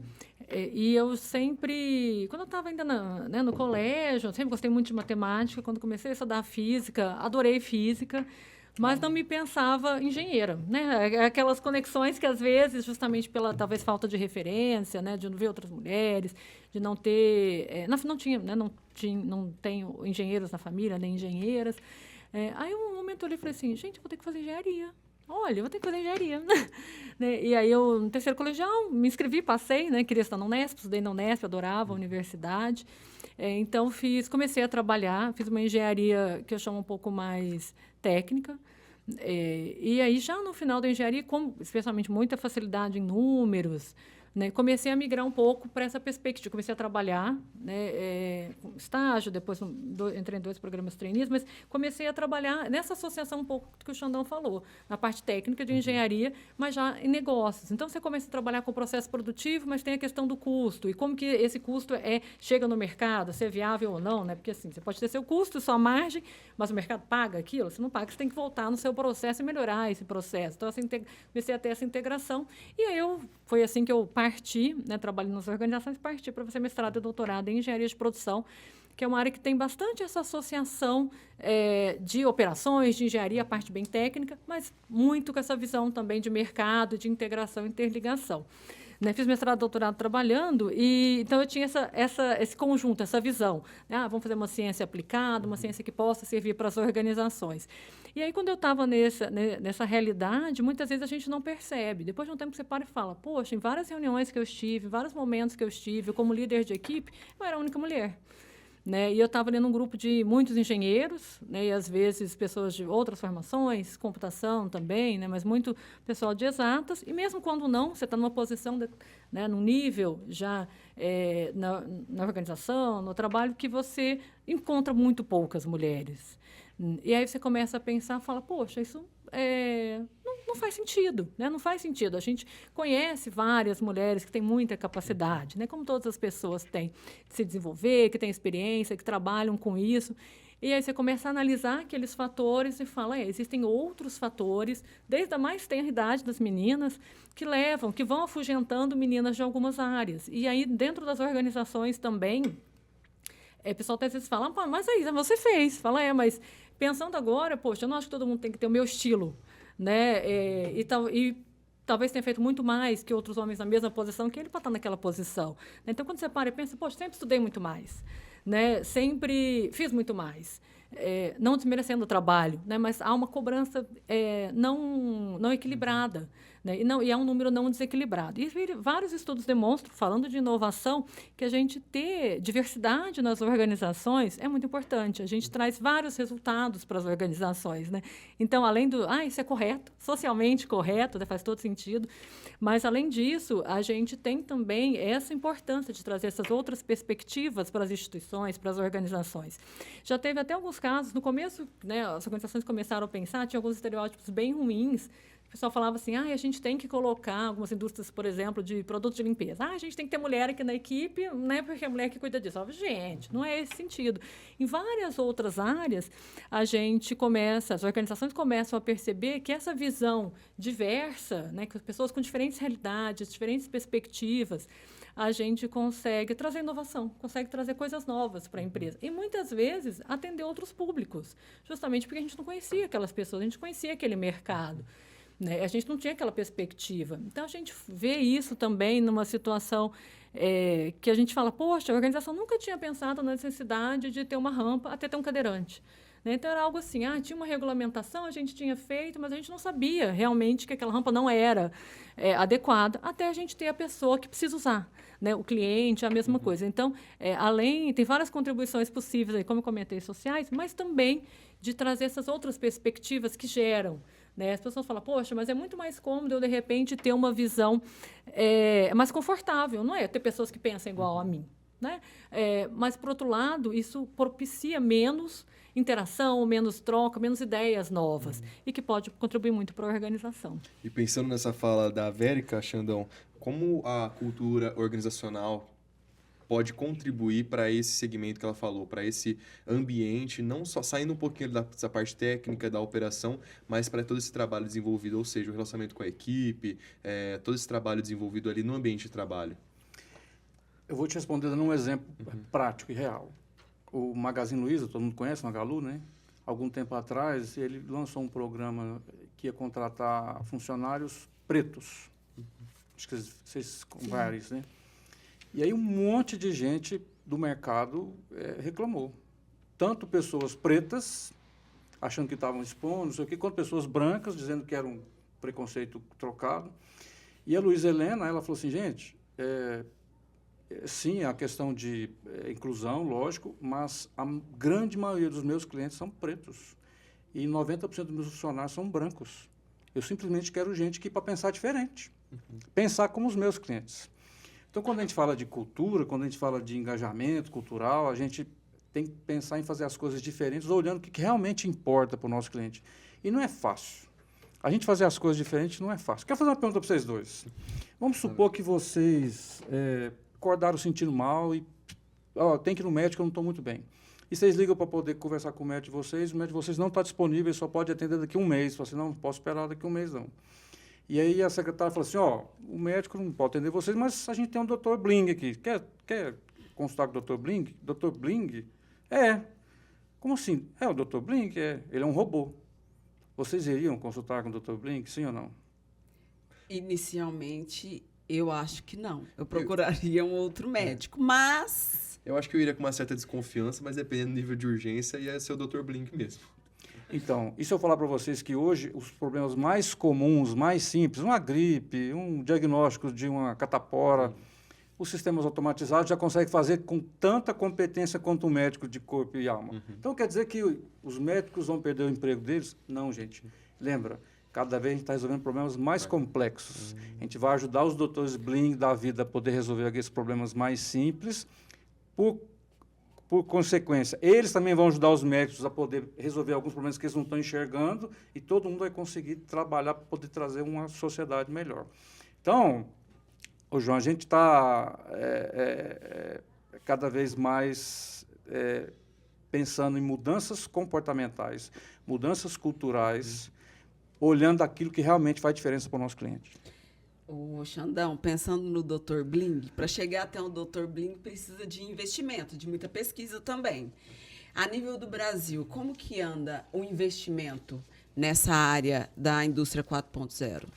E eu sempre, quando eu estava ainda no colégio, eu sempre gostei muito de matemática. Quando comecei a estudar física, adorei física, mas não me pensava engenheira, né? Aquelas conexões que, às vezes, justamente pela, talvez, falta de referência, né? De não ver outras mulheres, de não ter... não tinha, né? Não tenho engenheiros na família, nem engenheiras. Aí, um momento, eu olhei e falei assim, gente, eu vou ter que fazer engenharia. Olha, eu vou ter que fazer engenharia. Né? E aí, eu, no terceiro colegial, me inscrevi, passei, né? Queria estar na Unesp, estudei na Unesp, adorava a universidade. Então, comecei a trabalhar, fiz uma engenharia que eu chamo um pouco mais técnica. E aí, já no final da engenharia, especialmente muita facilidade em números, né, comecei a migrar um pouco para essa perspectiva. Comecei a trabalhar, né, estágio, depois entrei em 2 programas trainees, mas comecei a trabalhar nessa associação um pouco que o Xandão falou, na parte técnica de engenharia, mas já em negócios. Então, você começa a trabalhar com o processo produtivo, mas tem a questão do custo, e como que esse custo chega no mercado, se é viável ou não, né? Porque assim, você pode ter seu custo, sua margem, mas o mercado paga aquilo, você não paga, você tem que voltar no seu processo e melhorar esse processo. Então, assim, comecei a ter essa integração, e aí foi assim que eu parti, né, trabalhando nas organizações, parti para fazer mestrado e doutorado em engenharia de produção, que é uma área que tem bastante essa associação de operações, de engenharia, a parte bem técnica, mas muito com essa visão também de mercado, de integração e interligação. Né, fiz mestrado e doutorado trabalhando, e então eu tinha esse conjunto, essa visão. Né? Vamos fazer uma ciência aplicada, uma ciência que possa servir para as organizações. E aí, quando eu estava nessa realidade, muitas vezes a gente não percebe. Depois de um tempo que você para e fala, poxa, em várias reuniões que eu estive, em vários momentos que eu estive, como líder de equipe, eu era a única mulher. né? E eu estava ali num grupo de muitos engenheiros, né? E às vezes pessoas de outras formações, computação também, né? Mas muito pessoal de exatas. E mesmo quando não, você está numa posição, né? Num nível já na organização, no trabalho, que você encontra muito poucas mulheres. E aí você começa a pensar, fala, poxa, isso não faz sentido, né? Não faz sentido. A gente conhece várias mulheres que têm muita capacidade, né? Como todas as pessoas têm de se desenvolver, que têm experiência, que trabalham com isso. E aí você começa a analisar aqueles fatores e fala, existem outros fatores, desde a mais tenra idade das meninas, que vão afugentando meninas de algumas áreas. E aí, dentro das organizações também, o pessoal às vezes fala, mas aí, você fez. Fala, mas pensando agora, poxa, eu não acho que todo mundo tem que ter o meu estilo, né? E talvez tenha feito muito mais que outros homens na mesma posição que ele para estar naquela posição. Então, quando você para e pensa, poxa, sempre estudei muito mais, né? Sempre fiz muito mais. Não desmerecendo o trabalho, né? Mas há uma cobrança não equilibrada, né? E é um número não desequilibrado. E vários estudos demonstram, falando de inovação, que a gente ter diversidade nas organizações é muito importante. A gente traz vários resultados para as organizações, né? Então, além do... isso é correto, socialmente correto, né? Faz todo sentido. Mas, além disso, a gente tem também essa importância de trazer essas outras perspectivas para as instituições, para as organizações. Já teve até alguns casos, no começo, né, as organizações começaram a pensar, tinha alguns estereótipos bem ruins. O pessoal falava assim, a gente tem que colocar algumas indústrias, por exemplo, de produtos de limpeza. A gente tem que ter mulher aqui na equipe, né, porque é a mulher que cuida disso. Gente, não é esse sentido. Em várias outras áreas, as organizações começam a perceber que essa visão diversa, né, que as pessoas com diferentes realidades, diferentes perspectivas, a gente consegue trazer inovação, consegue trazer coisas novas para a empresa. E, muitas vezes, atender outros públicos, justamente porque a gente não conhecia aquelas pessoas, a gente conhecia aquele mercado, né? A gente não tinha aquela perspectiva. Então, a gente vê isso também numa situação que a gente fala, poxa, a organização nunca tinha pensado na necessidade de ter uma rampa até ter um cadeirante. Então, era algo assim, tinha uma regulamentação, a gente tinha feito, mas a gente não sabia realmente que aquela rampa não era adequada, até a gente ter a pessoa que precisa usar, né? O cliente, a mesma coisa. Então, tem várias contribuições possíveis, aí, como eu comentei, sociais, mas também de trazer essas outras perspectivas que geram, né? As pessoas falam, poxa, mas é muito mais cômodo eu, de repente, ter uma visão mais confortável, não é? Ter pessoas que pensam igual a mim, né? Mas, por outro lado, isso propicia menos interação, menos troca, menos ideias novas, e que pode contribuir muito para a organização. E pensando nessa fala da Vérica, Xandão, como a cultura organizacional pode contribuir para esse segmento que ela falou, para esse ambiente, não só saindo um pouquinho dessa parte técnica da operação, mas para todo esse trabalho desenvolvido, ou seja, o relacionamento com a equipe, todo esse trabalho desenvolvido ali no ambiente de trabalho? Eu vou te responder dando um exemplo prático e real. O Magazine Luiza, todo mundo conhece, o Magalu, né? Algum tempo atrás, ele lançou um programa que ia contratar funcionários pretos. Acho que vocês compraram isso, né? E aí um monte de gente do mercado reclamou. Tanto pessoas pretas, achando que estavam expondo, não sei o quê, quanto pessoas brancas, dizendo que era um preconceito trocado. E a Luísa Helena, ela falou assim, gente, sim, a questão de inclusão, lógico, mas a grande maioria dos meus clientes são pretos. E 90% dos meus funcionários são brancos. Eu simplesmente quero gente aqui para pensar diferente. Pensar como os meus clientes. Então, quando a gente fala de cultura, quando a gente fala de engajamento cultural, a gente tem que pensar em fazer as coisas diferentes, olhando o que realmente importa para o nosso cliente. E não é fácil. A gente fazer as coisas diferentes não é fácil. Quero fazer uma pergunta para vocês dois. Vamos supor que vocês acordaram sentindo mal e tem que ir no médico, eu não estou muito bem. E vocês ligam para poder conversar com o médico de vocês, o médico de vocês não está disponível, ele só pode atender daqui a um mês. Você não posso esperar daqui a um mês, não. E aí a secretária falou assim, o médico não pode atender vocês, mas a gente tem um Dr. Bling aqui. Quer consultar com o Dr. Bling? Dr. Bling? Como assim? O Dr. Bling? Ele é um robô. Vocês iriam consultar com o Dr. Bling, sim ou não? Inicialmente, eu acho que não. Eu procuraria um outro médico, mas... Eu acho que eu iria com uma certa desconfiança, mas dependendo do nível de urgência, ia ser o Dr. Blink mesmo. Então, e se eu falar para vocês que hoje os problemas mais comuns, mais simples, uma gripe, um diagnóstico de uma catapora, os sistemas automatizados já conseguem fazer com tanta competência quanto o médico de corpo e alma. Então, quer dizer que os médicos vão perder o emprego deles? Não, gente. Lembra, cada vez a gente está resolvendo problemas mais complexos. A gente vai ajudar os doutores Bling da vida a poder resolver aqueles problemas mais simples. Por consequência, eles também vão ajudar os médicos a poder resolver alguns problemas que eles não estão enxergando e todo mundo vai conseguir trabalhar para poder trazer uma sociedade melhor. Então, João, a gente está cada vez mais pensando em mudanças comportamentais, mudanças culturais, olhando aquilo que realmente faz diferença para o nosso cliente. Ô, Xandão, pensando no Dr. Bling, para chegar até o Dr. Bling precisa de investimento, de muita pesquisa também. A nível do Brasil, como que anda o investimento nessa área da indústria 4.0?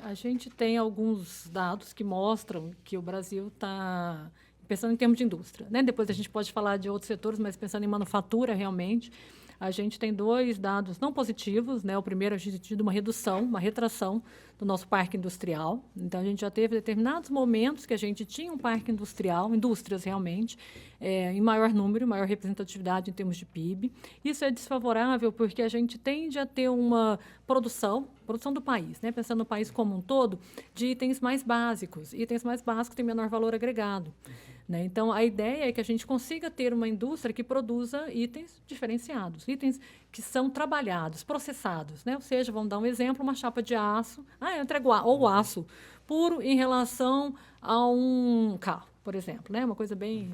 A gente tem alguns dados que mostram que o Brasil está pensando em termos de indústria, né? Depois a gente pode falar de outros setores, mas pensando em manufatura realmente, a gente tem 2 dados não positivos, né? O primeiro, a gente tem tido uma redução, uma retração do nosso parque industrial. Então, a gente já teve determinados momentos que a gente tinha um parque industrial, indústrias realmente, em maior número, maior representatividade em termos de PIB. Isso é desfavorável porque a gente tende a ter uma produção do país, né? Pensando no país como um todo, de itens mais básicos. Itens mais básicos têm menor valor agregado. Né? Então, a ideia é que a gente consiga ter uma indústria que produza itens diferenciados, itens que são trabalhados, processados. Né? Ou seja, vamos dar um exemplo, uma chapa de aço, eu entrego ou aço puro em relação a um carro, por exemplo. Né? Uma coisa bem...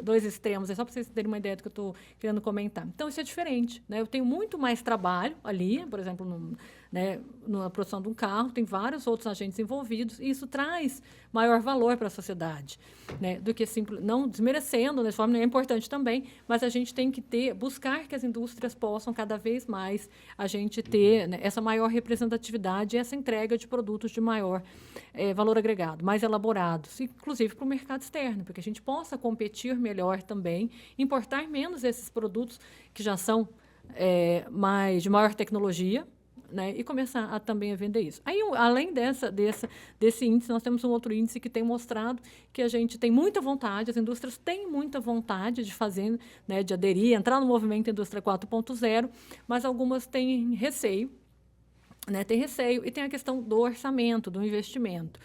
2 extremos, é só para vocês terem uma ideia do que eu estou querendo comentar. Então, isso é diferente. Né? Eu tenho muito mais trabalho ali, por exemplo, na produção de um carro, tem vários outros agentes envolvidos, e isso traz maior valor para a sociedade, né, do que não desmerecendo, de forma é importante também, mas a gente tem que buscar que as indústrias possam cada vez mais a gente ter, né, essa maior representatividade e essa entrega de produtos de maior valor agregado, mais elaborados, inclusive para o mercado externo, para que a gente possa competir melhor também, importar menos esses produtos que já são de maior tecnologia, né, e começar também a vender isso. Aí, além desse índice, nós temos um outro índice que tem mostrado que a gente tem muita vontade, as indústrias têm muita vontade de fazer, né, de aderir, entrar no movimento Indústria 4.0, mas algumas têm receio, né, e tem a questão do orçamento, do investimento.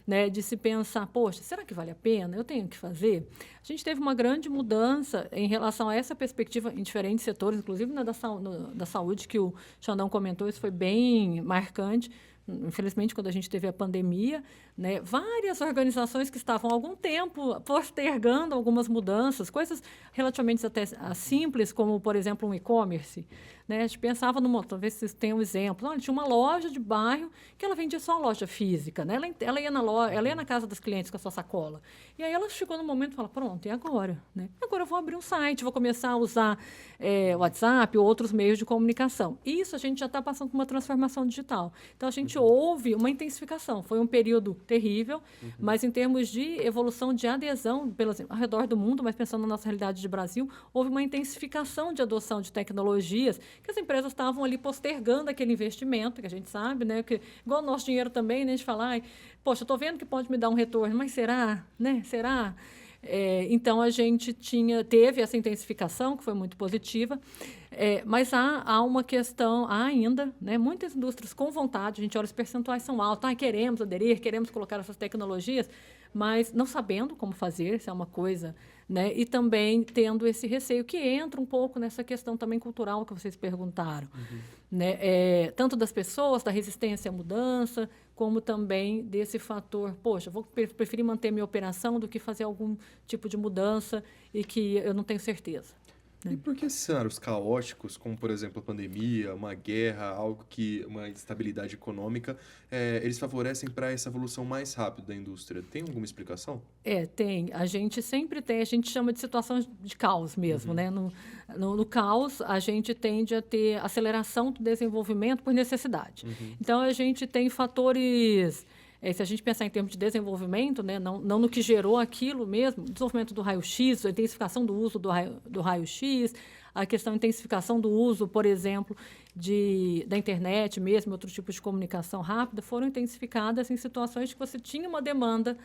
Né, de se pensar, poxa, será que vale a pena? Eu tenho que fazer? A gente teve uma grande mudança em relação a essa perspectiva em diferentes setores, inclusive da saúde, que o Xandão comentou, isso foi bem marcante. Infelizmente, quando a gente teve a pandemia, né, várias organizações que estavam há algum tempo postergando algumas mudanças, coisas relativamente até simples, como, por exemplo, um e-commerce. Né? A gente pensava talvez vocês tenham um exemplo. Olha, tinha uma loja de bairro que ela vendia só loja física. Né? Ela ia na loja, ela ia na casa dos clientes com a sua sacola. E aí ela chegou no momento e falou, pronto, e agora? Né? Agora eu vou abrir um site, vou começar a usar WhatsApp ou outros meios de comunicação. Isso a gente já está passando por uma transformação digital. Então, a gente houve uma intensificação. Foi um período terrível, mas em termos de evolução de adesão ao redor do mundo, mas pensando na nossa realidade de Brasil, houve uma intensificação de adoção de tecnologias que as empresas estavam ali postergando aquele investimento, que a gente sabe, né? Que, igual o nosso dinheiro também, né? A gente fala, poxa, eu estou vendo que pode me dar um retorno, mas será? Né? Será? Então, a gente teve essa intensificação, que foi muito positiva, mas há uma questão, há ainda, né, muitas indústrias com vontade, a gente olha, os percentuais são altos, queremos aderir, queremos colocar essas tecnologias, mas não sabendo como fazer, isso é uma coisa, né, e também tendo esse receio, que entra um pouco nessa questão também cultural que vocês perguntaram, né, tanto das pessoas, da resistência à mudança, como também desse fator, poxa, vou preferir manter minha operação do que fazer algum tipo de mudança e que eu não tenho certeza. E por que esses cenários caóticos, como, por exemplo, a pandemia, uma guerra, uma instabilidade econômica, eles favorecem para essa evolução mais rápida da indústria? Tem alguma explicação? Tem. A gente sempre tem, a gente chama de situações de caos mesmo, né? No caos, a gente tende a ter aceleração do desenvolvimento por necessidade. Então, a gente tem fatores... se a gente pensar em termos de desenvolvimento, né, não no que gerou aquilo mesmo, desenvolvimento do raio-x, a intensificação do uso do raio-x, a questão da intensificação do uso, por exemplo, da internet mesmo, outros tipos de comunicação rápida, foram intensificadas em situações que você tinha uma demanda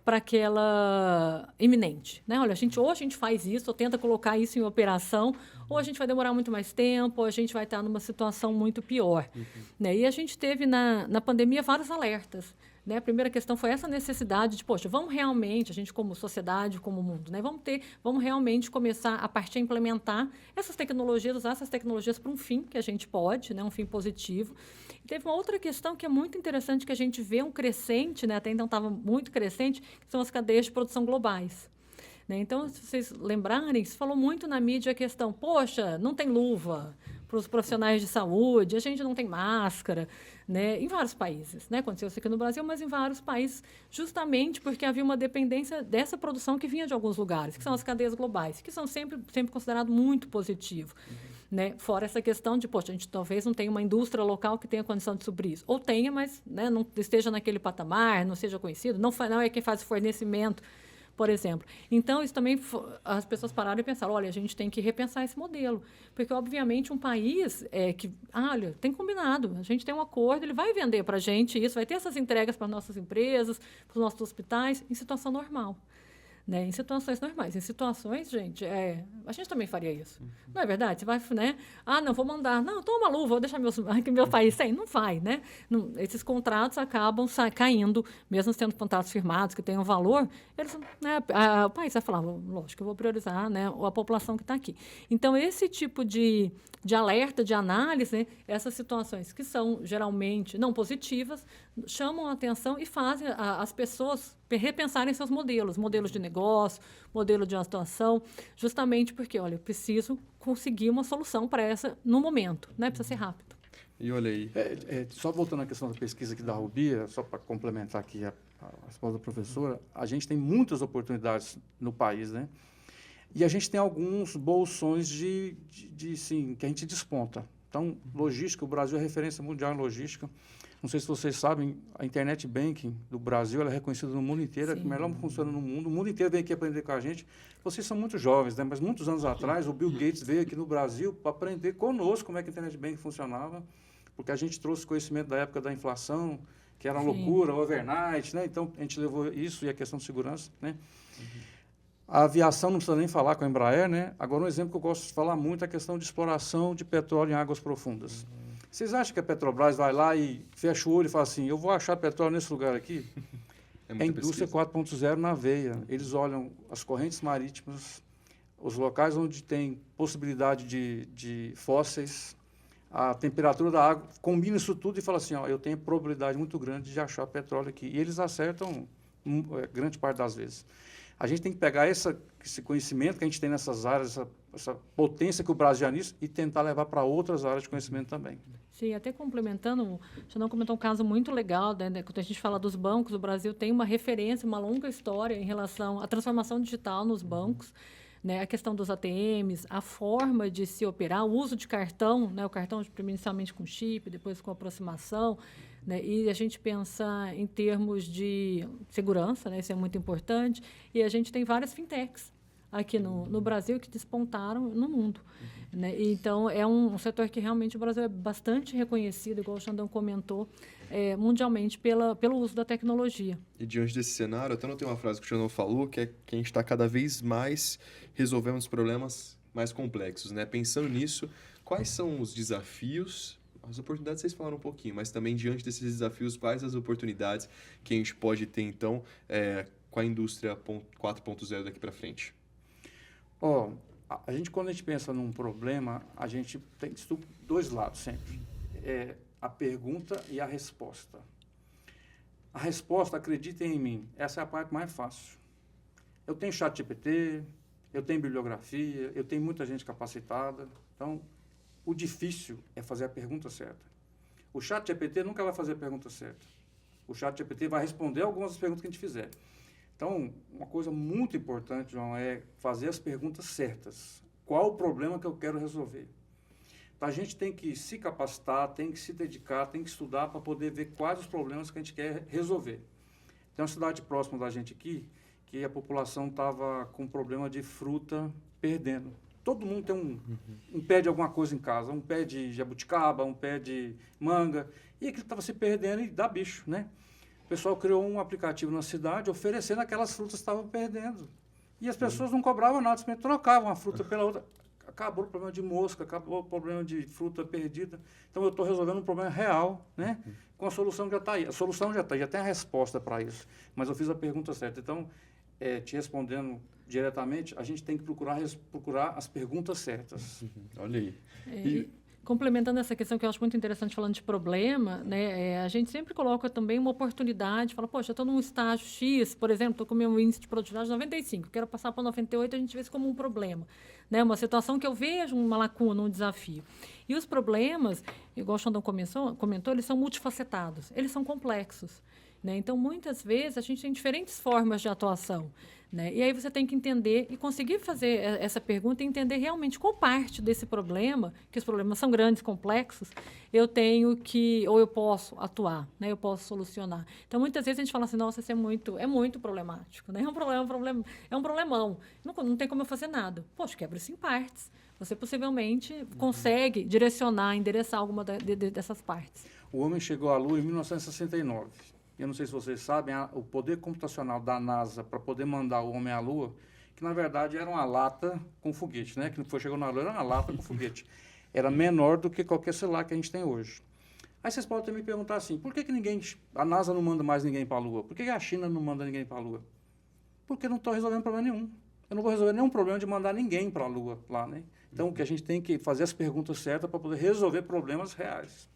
para aquela iminente, né? Olha, ou a gente faz isso, ou tenta colocar isso em operação, ou a gente vai demorar muito mais tempo, ou a gente vai estar numa situação muito pior. Né? E a gente teve, na pandemia, vários alertas. Né? A primeira questão foi essa necessidade de, poxa, vamos realmente, a gente como sociedade, como mundo, né? Vamos realmente começar a partir a implementar essas tecnologias, usar essas tecnologias para um fim que a gente pode, né? Um fim positivo. E teve uma outra questão que é muito interessante, que a gente vê um crescente, né? Até então estava muito crescente, que são as cadeias de produção globais. Né? Então, se vocês lembrarem, se falou muito na mídia a questão, poxa, não tem luva para os profissionais de saúde, a gente não tem máscara, né? Em vários países. Né? Aconteceu isso aqui no Brasil, mas em vários países, justamente porque havia uma dependência dessa produção que vinha de alguns lugares, que são as cadeias globais, que são sempre considerado muito positivo. Né? Fora essa questão de, poxa, a gente talvez não tenha uma indústria local que tenha condição de suprir isso. Ou tenha, mas né, não esteja naquele patamar, não seja conhecido, não é quem faz o fornecimento, por exemplo. Então, isso também, as pessoas pararam e pensaram, olha, a gente tem que repensar esse modelo, porque, obviamente, um país que, olha, tem combinado, a gente tem um acordo, ele vai vender para a gente isso, vai ter essas entregas para nossas empresas, para os nossos hospitais, em situação normal. Né? Em situações normais. Em situações, gente, a gente também faria isso. Não é verdade? Você vai, né? Não, vou mandar. Não, toma uma luva, vou deixar meu país sem. Não vai, né? Não, esses contratos acabam caindo, mesmo sendo contratos firmados que tenham valor, eles, né, o país vai falar, lógico, eu vou priorizar, né, a população que está aqui. Então, esse tipo de alerta, de análise, né, essas situações que são geralmente não positivas, chamam a atenção e fazem as pessoas repensarem seus modelos de negócio, modelo de atuação, justamente porque, olha, eu preciso conseguir uma solução para essa no momento, né? Precisa ser rápido. E olha aí. Só voltando à questão da pesquisa aqui da Rubia, só para complementar aqui a resposta da professora, a gente tem muitas oportunidades no país, né? E a gente tem alguns bolsões sim, que a gente desponta. Então, logística, o Brasil é referência mundial em logística. Não sei se vocês sabem, a Internet Banking do Brasil ela é reconhecida no mundo inteiro, é a que melhor funciona no mundo. O mundo inteiro vem aqui aprender com a gente. Vocês são muito jovens, né? Mas muitos anos atrás, o Bill Gates veio aqui no Brasil para aprender conosco como é que a Internet Banking funcionava, porque a gente trouxe conhecimento da época da inflação, que era uma loucura, overnight, né? Então, a gente levou isso e a questão de segurança, né? A aviação não precisa nem falar com a Embraer, né? Agora, um exemplo que eu gosto de falar muito é a questão de exploração de petróleo em águas profundas. Vocês acham que a Petrobras vai lá e fecha o olho e fala assim, eu vou achar petróleo nesse lugar aqui? É a indústria 4.0 na veia. Eles olham as correntes marítimas, os locais onde tem possibilidade de fósseis, a temperatura da água, combina isso tudo e fala assim, eu tenho probabilidade muito grande de achar petróleo aqui. E eles acertam grande parte das vezes. A gente tem que pegar esse conhecimento que a gente tem nessas áreas, essa potência que o Brasil é nisso, e tentar levar para outras áreas de conhecimento também. Sim, até complementando, o Xandão comentou um caso muito legal, né? Quando a gente fala dos bancos, o Brasil tem uma referência, uma longa história em relação à transformação digital nos bancos, né? A questão dos ATMs, a forma de se operar, o uso de cartão, né? O cartão inicialmente com chip, depois com aproximação, né? E a gente pensa em termos de segurança, né? Isso é muito importante, e a gente tem várias fintechs aqui no Brasil que despontaram no mundo. Né? E, então, é um setor que realmente o Brasil é bastante reconhecido, igual o Xandão comentou, mundialmente pelo uso da tecnologia. E diante desse cenário, até notei uma frase que o Xandão falou, que é que a gente está cada vez mais resolvendo os problemas mais complexos. Né? Pensando nisso, quais são os desafios? As oportunidades vocês falaram um pouquinho, mas também diante desses desafios, quais as oportunidades que a gente pode ter, então, com a indústria 4.0 daqui para frente? A gente, quando a gente pensa num problema, a gente tem dois lados sempre. A pergunta e a resposta. A resposta, acreditem em mim, essa é a parte mais fácil. Eu tenho ChatGPT, eu tenho bibliografia, eu tenho muita gente capacitada. Então, o difícil é fazer a pergunta certa. O ChatGPT nunca vai fazer a pergunta certa. O ChatGPT vai responder algumas das perguntas que a gente fizer. Então, uma coisa muito importante, João, é fazer as perguntas certas. Qual o problema que eu quero resolver? Então, a gente tem que se capacitar, tem que se dedicar, tem que estudar para poder ver quais os problemas que a gente quer resolver. Tem uma cidade próxima da gente aqui, que a população estava com problema de fruta perdendo. Todo mundo tem um pé de alguma coisa em casa, um pé de jabuticaba, um pé de manga, e aquilo estava se perdendo e dá bicho, né? O pessoal criou um aplicativo na cidade oferecendo aquelas frutas que estavam perdendo. E as pessoas não cobravam nada, simplesmente trocavam uma fruta pela outra. Acabou o problema de mosca, acabou o problema de fruta perdida. Então, eu estou resolvendo um problema real, né? Com a solução que já está aí. A solução já está aí, já tem a resposta para isso. Mas eu fiz a pergunta certa. Então, te respondendo diretamente, a gente tem que procurar as perguntas certas. Olha aí. Complementando essa questão que eu acho muito interessante, falando de problema, né, a gente sempre coloca também uma oportunidade, fala, poxa, eu estou num estágio X, por exemplo, estou com o meu índice de produtividade de 95, quero passar para 98, a gente vê isso como um problema, né, uma situação que eu vejo uma lacuna, um desafio. E os problemas, igual o Xandão comentou, eles são multifacetados, eles são complexos. Né? Então, muitas vezes, a gente tem diferentes formas de atuação. Né? E aí você tem que entender e conseguir fazer essa pergunta e entender realmente qual parte desse problema, que os problemas são grandes, complexos, eu tenho que, ou eu posso atuar, né? Eu posso solucionar. Então, muitas vezes a gente fala assim, nossa, isso é muito problemático, né? É um problemão. Não tem como eu fazer nada. Poxa, quebra isso em partes. Você possivelmente consegue direcionar, endereçar alguma dessas partes. O homem chegou à Lua em 1969. Eu não sei se vocês sabem, o poder computacional da NASA para poder mandar o homem à Lua, que na verdade era uma lata com foguete, né? Que chegou na Lua, era uma lata com foguete. Era menor do que qualquer celular que a gente tem hoje. Aí vocês podem me perguntar assim, por que a NASA não manda mais ninguém para a Lua? Por que a China não manda ninguém para a Lua? Porque não estou resolvendo problema nenhum. Eu não vou resolver nenhum problema de mandar ninguém para a Lua lá, né? Então, o que a gente tem que fazer as perguntas certas para poder resolver problemas reais.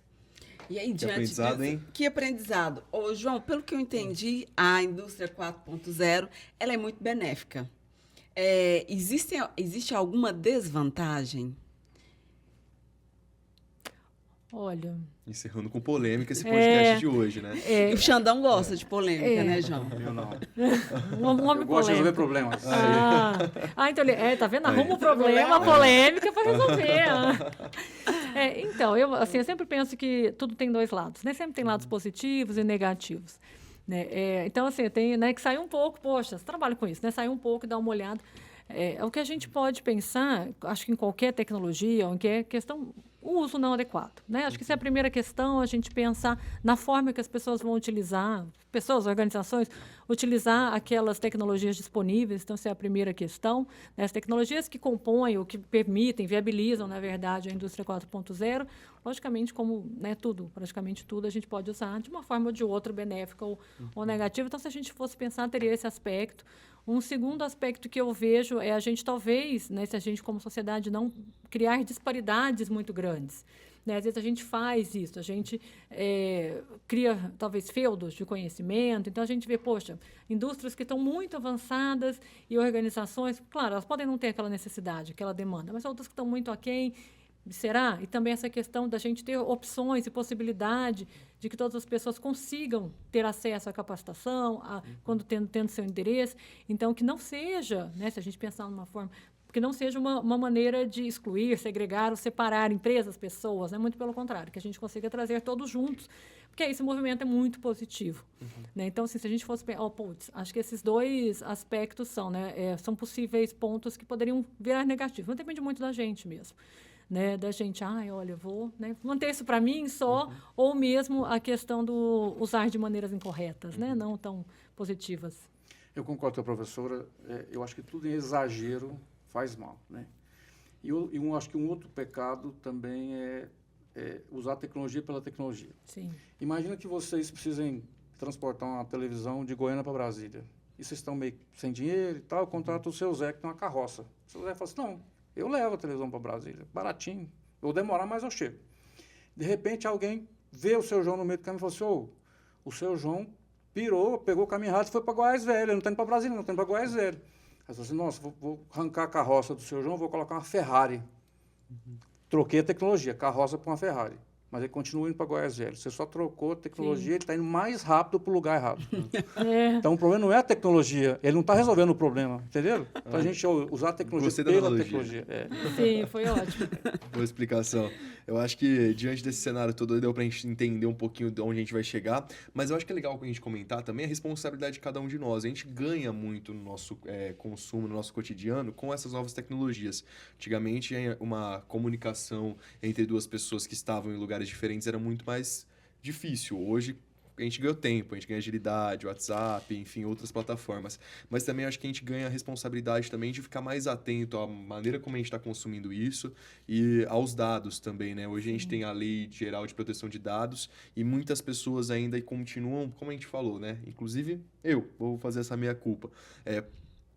E aí, que aprendizado, disso, hein? Que aprendizado. Ô, João, pelo que eu entendi, a indústria 4.0 ela é muito benéfica. Existe alguma desvantagem? Olha... Encerrando com polêmica esse podcast de hoje, né? O Xandão gosta de polêmica, né, João? Eu não. Um homem Eu gosto de resolver problemas. Então ele... tá vendo? Arruma um problema, polêmica para resolver. Então, eu sempre penso que tudo tem dois lados, né? Sempre tem lados positivos e negativos. Né? Então, assim, tem, né, que sair um pouco, poxa, você trabalha com isso, né? Sair um pouco e dar uma olhada. O que a gente pode pensar, acho que em qualquer tecnologia, ou em qualquer questão, o uso não adequado. Né? Acho que essa é a primeira questão, a gente pensar na forma que as pessoas vão utilizar, organizações, utilizar aquelas tecnologias disponíveis, então essa é a primeira questão. Né? As tecnologias que compõem, ou que permitem, viabilizam, na verdade, a indústria 4.0, logicamente, como, né, praticamente tudo, a gente pode usar de uma forma ou de outra, benéfica ou negativa. Então, se a gente fosse pensar, teria esse aspecto. Um segundo aspecto que eu vejo é a gente, talvez, né, se a gente, como sociedade, não criar disparidades muito grandes. Né? Às vezes, a gente faz isso, a gente cria, talvez, feudos de conhecimento. Então, a gente vê, poxa, indústrias que estão muito avançadas e organizações, claro, elas podem não ter aquela necessidade, aquela demanda, mas outras que estão muito aquém. Será? E também essa questão da gente ter opções e possibilidade de que todas as pessoas consigam ter acesso à capacitação, quando tendo seu interesse. Então, que não seja, né, se a gente pensar numa forma, que não seja uma maneira de excluir, segregar ou separar empresas, pessoas, né? Muito pelo contrário, que a gente consiga trazer todos juntos, porque esse movimento é muito positivo. Né? Então, assim, se a gente fosse... acho que esses dois aspectos são possíveis pontos que poderiam virar negativos. Não depende muito da gente mesmo. Né, da gente, olha, vou, né, manter isso para mim só, ou mesmo a questão do usar de maneiras incorretas, né, não tão positivas. Eu concordo com a professora, eu acho que tudo em exagero faz mal. Né? E eu acho que um outro pecado também é usar a tecnologia pela tecnologia. Sim. Imagina que vocês precisem transportar uma televisão de Goiânia para Brasília, e vocês estão meio sem dinheiro e tal, contrata o seu Zé que tem uma carroça. O seu Zé fala assim, não, eu levo a televisão para Brasília, baratinho. Eu vou demorar, mas eu chego. De repente, alguém vê o seu João no meio do caminho e fala assim, o seu João pirou, pegou o caminho errado e foi para Goiás Velho. Ele não está indo para Brasília, não está indo para Goiás Velho. Aí você fala assim, nossa, vou arrancar a carroça do seu João, vou colocar uma Ferrari. Troquei a tecnologia, carroça para uma Ferrari. Mas ele continua indo para Goiás Velho. Você só trocou a tecnologia, ele está indo mais rápido para o lugar errado. Então, o problema não é a tecnologia. Ele não está resolvendo o problema, entendeu? Então, a gente usar a tecnologia pela tecnologia. Sim, foi ótimo. Boa explicação. Eu acho que, diante desse cenário todo, deu para a gente entender um pouquinho de onde a gente vai chegar. Mas eu acho que é legal a gente comentar também a responsabilidade de cada um de nós. A gente ganha muito no nosso consumo, no nosso cotidiano, com essas novas tecnologias. Antigamente, uma comunicação entre duas pessoas que estavam em lugares diferentes era muito mais difícil. Hoje, a gente ganhou tempo, a gente ganha agilidade, WhatsApp, enfim, outras plataformas. Mas também acho que a gente ganha a responsabilidade também de ficar mais atento à maneira como a gente está consumindo isso e aos dados também, né? Hoje a gente tem a Lei Geral de Proteção de Dados e muitas pessoas ainda continuam, como a gente falou, né? Inclusive eu vou fazer essa meia-culpa.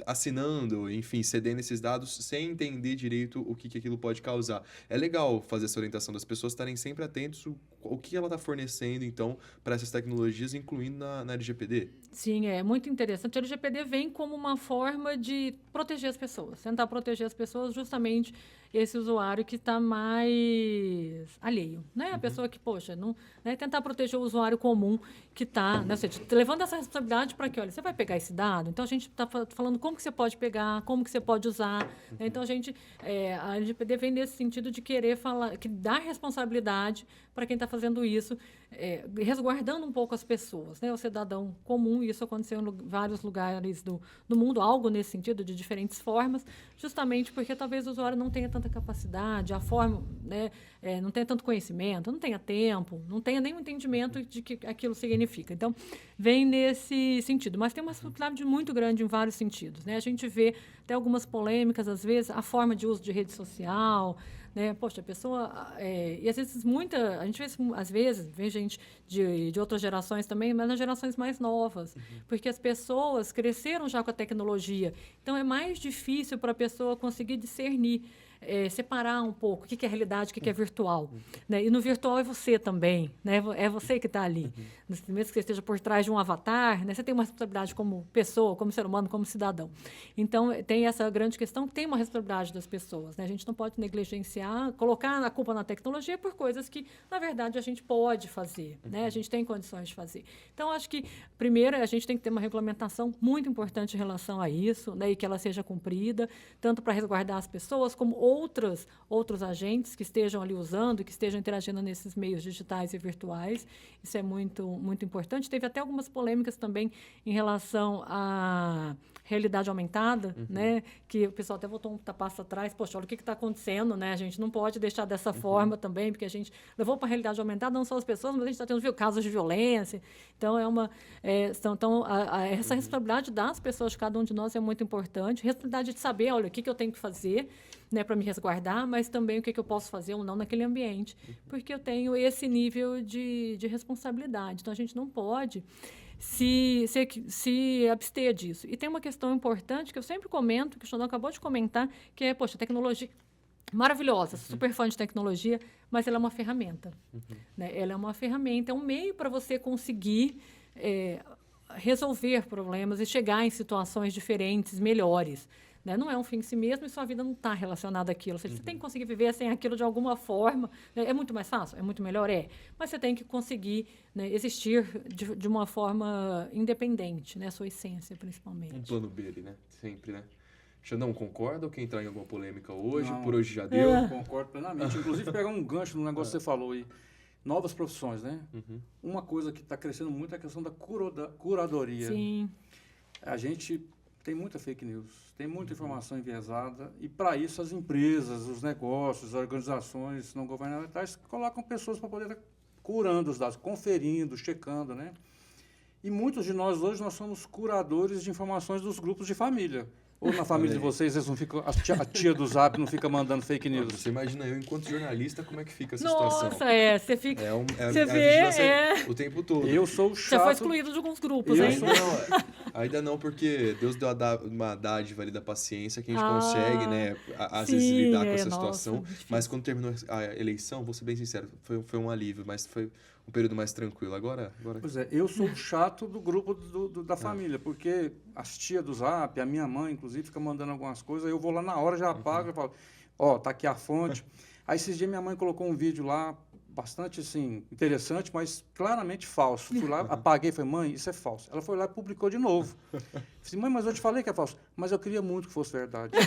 Assinando, enfim, cedendo esses dados sem entender direito o que aquilo pode causar. É legal fazer essa orientação das pessoas estarem sempre atentos o que ela está fornecendo, então, para essas tecnologias, incluindo na LGPD. Sim, é muito interessante. A LGPD vem como uma forma de proteger as pessoas, tentar proteger as pessoas, justamente esse usuário que está mais alheio, né? A pessoa que, poxa, não, né? Tentar proteger o usuário comum que está, né? Ou seja, levando essa responsabilidade para que, olha, você vai pegar esse dado, então a gente está falando como que você pode pegar, como que você pode usar, né? Então a LGPD vem nesse sentido de querer falar, que dá responsabilidade para quem está fazendo isso, resguardando um pouco as pessoas, né? O cidadão comum, e isso aconteceu em vários lugares do mundo, algo nesse sentido, de diferentes formas, justamente porque talvez o usuário não tenha tanta capacidade, a forma, né, não tenha tanto conhecimento, não tenha tempo, não tenha nenhum entendimento de que aquilo significa. Então, vem nesse sentido. Mas tem uma responsabilidade muito grande em vários sentidos, né? A gente vê até algumas polêmicas, às vezes, a forma de uso de rede social, né? Poxa, a pessoa... e às vezes a gente vê, às vezes, vê gente de outras gerações também, mas nas gerações mais novas, porque as pessoas cresceram já com a tecnologia. Então, é mais difícil para a pessoa conseguir discernir, separar um pouco o que é realidade, o que é virtual. Né? E no virtual é você também, né? É você que está ali. Mesmo que você esteja por trás de um avatar, né? Você tem uma responsabilidade como pessoa, como ser humano, como cidadão. Então, tem essa grande questão, tem uma responsabilidade das pessoas. Né? A gente não pode negligenciar, colocar a culpa na tecnologia por coisas que, na verdade, a gente pode fazer. Né? A gente tem condições de fazer. Então, acho que, primeiro, a gente tem que ter uma regulamentação muito importante em relação a isso, né? E que ela seja cumprida, tanto para resguardar as pessoas, como outros agentes que estejam ali usando, que estejam interagindo nesses meios digitais e virtuais. Isso é muito, muito importante. Teve até algumas polêmicas também em relação à realidade aumentada, né? Que o pessoal até voltou um passo atrás. Poxa, olha o que está acontecendo, né? A gente não pode deixar dessa forma também, porque a gente levou para a realidade aumentada não só as pessoas, mas a gente está tendo casos de violência. Então, essa responsabilidade das pessoas, de cada um de nós, é muito importante. Responsabilidade de saber, olha, o que eu tenho que fazer, né, para me resguardar, mas também o que eu posso fazer ou não naquele ambiente, porque eu tenho esse nível de responsabilidade. Então, a gente não pode se abster disso. E tem uma questão importante que eu sempre comento, que o Xandão acabou de comentar, que é, poxa, tecnologia maravilhosa, super fã de tecnologia, mas ela é uma ferramenta. Né? Ela é uma ferramenta, é um meio para você conseguir resolver problemas e chegar em situações diferentes, melhores. Né? Não é um fim em si mesmo e sua vida não está relacionada àquilo. Ou seja, você tem que conseguir viver sem aquilo de alguma forma. Né? É muito mais fácil? É muito melhor? É. Mas você tem que conseguir, né, existir de uma forma independente, né? A sua essência, principalmente. Um plano B, né? Sempre, né? Xandão, concorda ou quer entrar em alguma polêmica hoje? Não, por hoje já deu? Concordo plenamente. Inclusive, pegar um gancho no negócio que você falou aí. Novas profissões, né? Uma coisa que está crescendo muito é a questão da curadoria. Sim. A gente tem muita fake news, tem muita informação enviesada, e para isso as empresas, os negócios, as organizações não governamentais colocam pessoas para poder estar curando os dados, conferindo, checando, né? E muitos de nós hoje nós somos curadores de informações dos grupos de família. Ou na família de vocês, eles não ficam, a tia do Zap não fica mandando fake news. Você imagina eu, enquanto jornalista, como é que fica essa Nossa, situação? Você fica... Você a vigilância o tempo todo. Eu sou o Você chato. foi excluído de alguns grupos, Eu hein? sou- Ainda não, porque Deus deu uma dádiva ali da paciência que a gente consegue, né, às vezes sim, lidar com essa nossa, situação. difícil. Mas quando terminou a eleição, vou ser bem sincero, foi um alívio, mas foi um período mais tranquilo. Agora... Pois é, eu sou o chato do grupo da família, porque as tias do Zap, a minha mãe, inclusive, fica mandando algumas coisas, eu vou lá na hora, já apago e falo, tá aqui a fonte. Aí, esses dias, minha mãe colocou um vídeo lá, bastante, assim, interessante, mas claramente falso. Fui lá, apaguei e falei, mãe, isso é falso. Ela foi lá e publicou de novo. Assim, mãe, mas eu te falei que é falso. Mas eu queria muito que fosse verdade.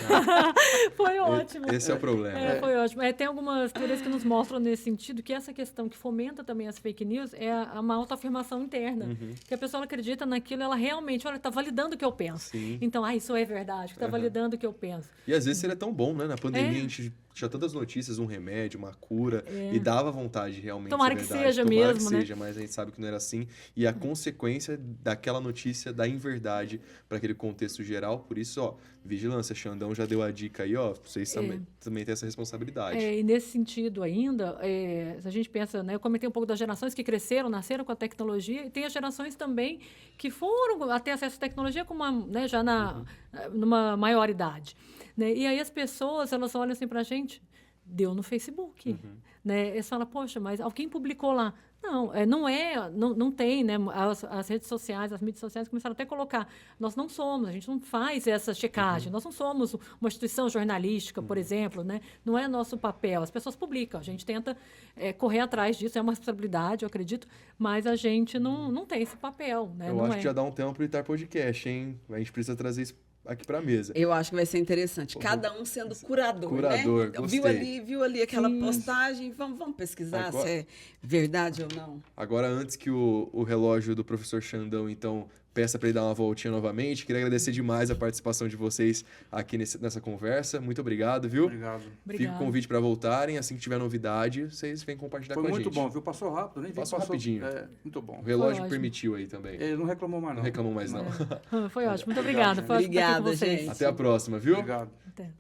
Foi ótimo. Esse é o problema. Foi ótimo. Tem algumas teorias que nos mostram nesse sentido que essa questão que fomenta também as fake news é uma autoafirmação interna. Que a pessoa acredita naquilo, ela realmente, olha, está validando o que eu penso. Sim. Então, isso é verdade, está validando o que eu penso. E às vezes seria tão bom, né? Na pandemia a gente tinha tantas notícias, um remédio, uma cura, e dava vontade realmente Tomara de que ser verdade. seja Tomara mesmo, que né? seja, mas a gente sabe que não era assim. E a consequência daquela notícia da inverdade para aquele contexto geral. Por isso, ó, vigilância. Xandão já deu a dica aí, ó. Vocês também têm essa responsabilidade. E nesse sentido ainda, se a gente pensa, né, eu comentei um pouco das gerações que cresceram, nasceram com a tecnologia, e tem as gerações também que foram a ter acesso à tecnologia com já numa maior idade. Né? E aí as pessoas, elas olham assim para a gente, deu no Facebook. Né? Eles falam, poxa, mas alguém publicou lá. Não tem, né? As redes sociais, as mídias sociais começaram até a colocar. Nós não somos, a gente não faz essa checagem. Nós não somos uma instituição jornalística, por exemplo, né? Não é nosso papel. As pessoas publicam, a gente tenta correr atrás disso, é uma responsabilidade, eu acredito, mas a gente não tem esse papel, né? Eu acho que já dá um tempo para o Itar Podcast, hein? A gente precisa trazer isso aqui para a mesa. Eu acho que vai ser interessante. Cada um sendo curador, né? Gostei. Viu ali aquela postagem, vamos pesquisar se é verdade ou não. Agora, antes que o relógio do professor Xandão, então, peça para ele dar uma voltinha novamente, queria agradecer demais a participação de vocês aqui nessa conversa. Muito obrigado, viu? Obrigado. Fica o convite para voltarem. Assim que tiver novidade, vocês vêm compartilhar com a gente. Foi muito bom, viu? Passou rápido, nem vi. Passou rapidinho. Muito bom. O relógio permitiu aí também. Ele não reclamou mais, não. Não reclamou mais, não. Foi ótimo. Muito obrigada. Obrigada, gente. Até a próxima, viu? Obrigado. Até.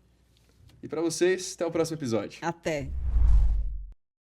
E para vocês, até o próximo episódio. Até.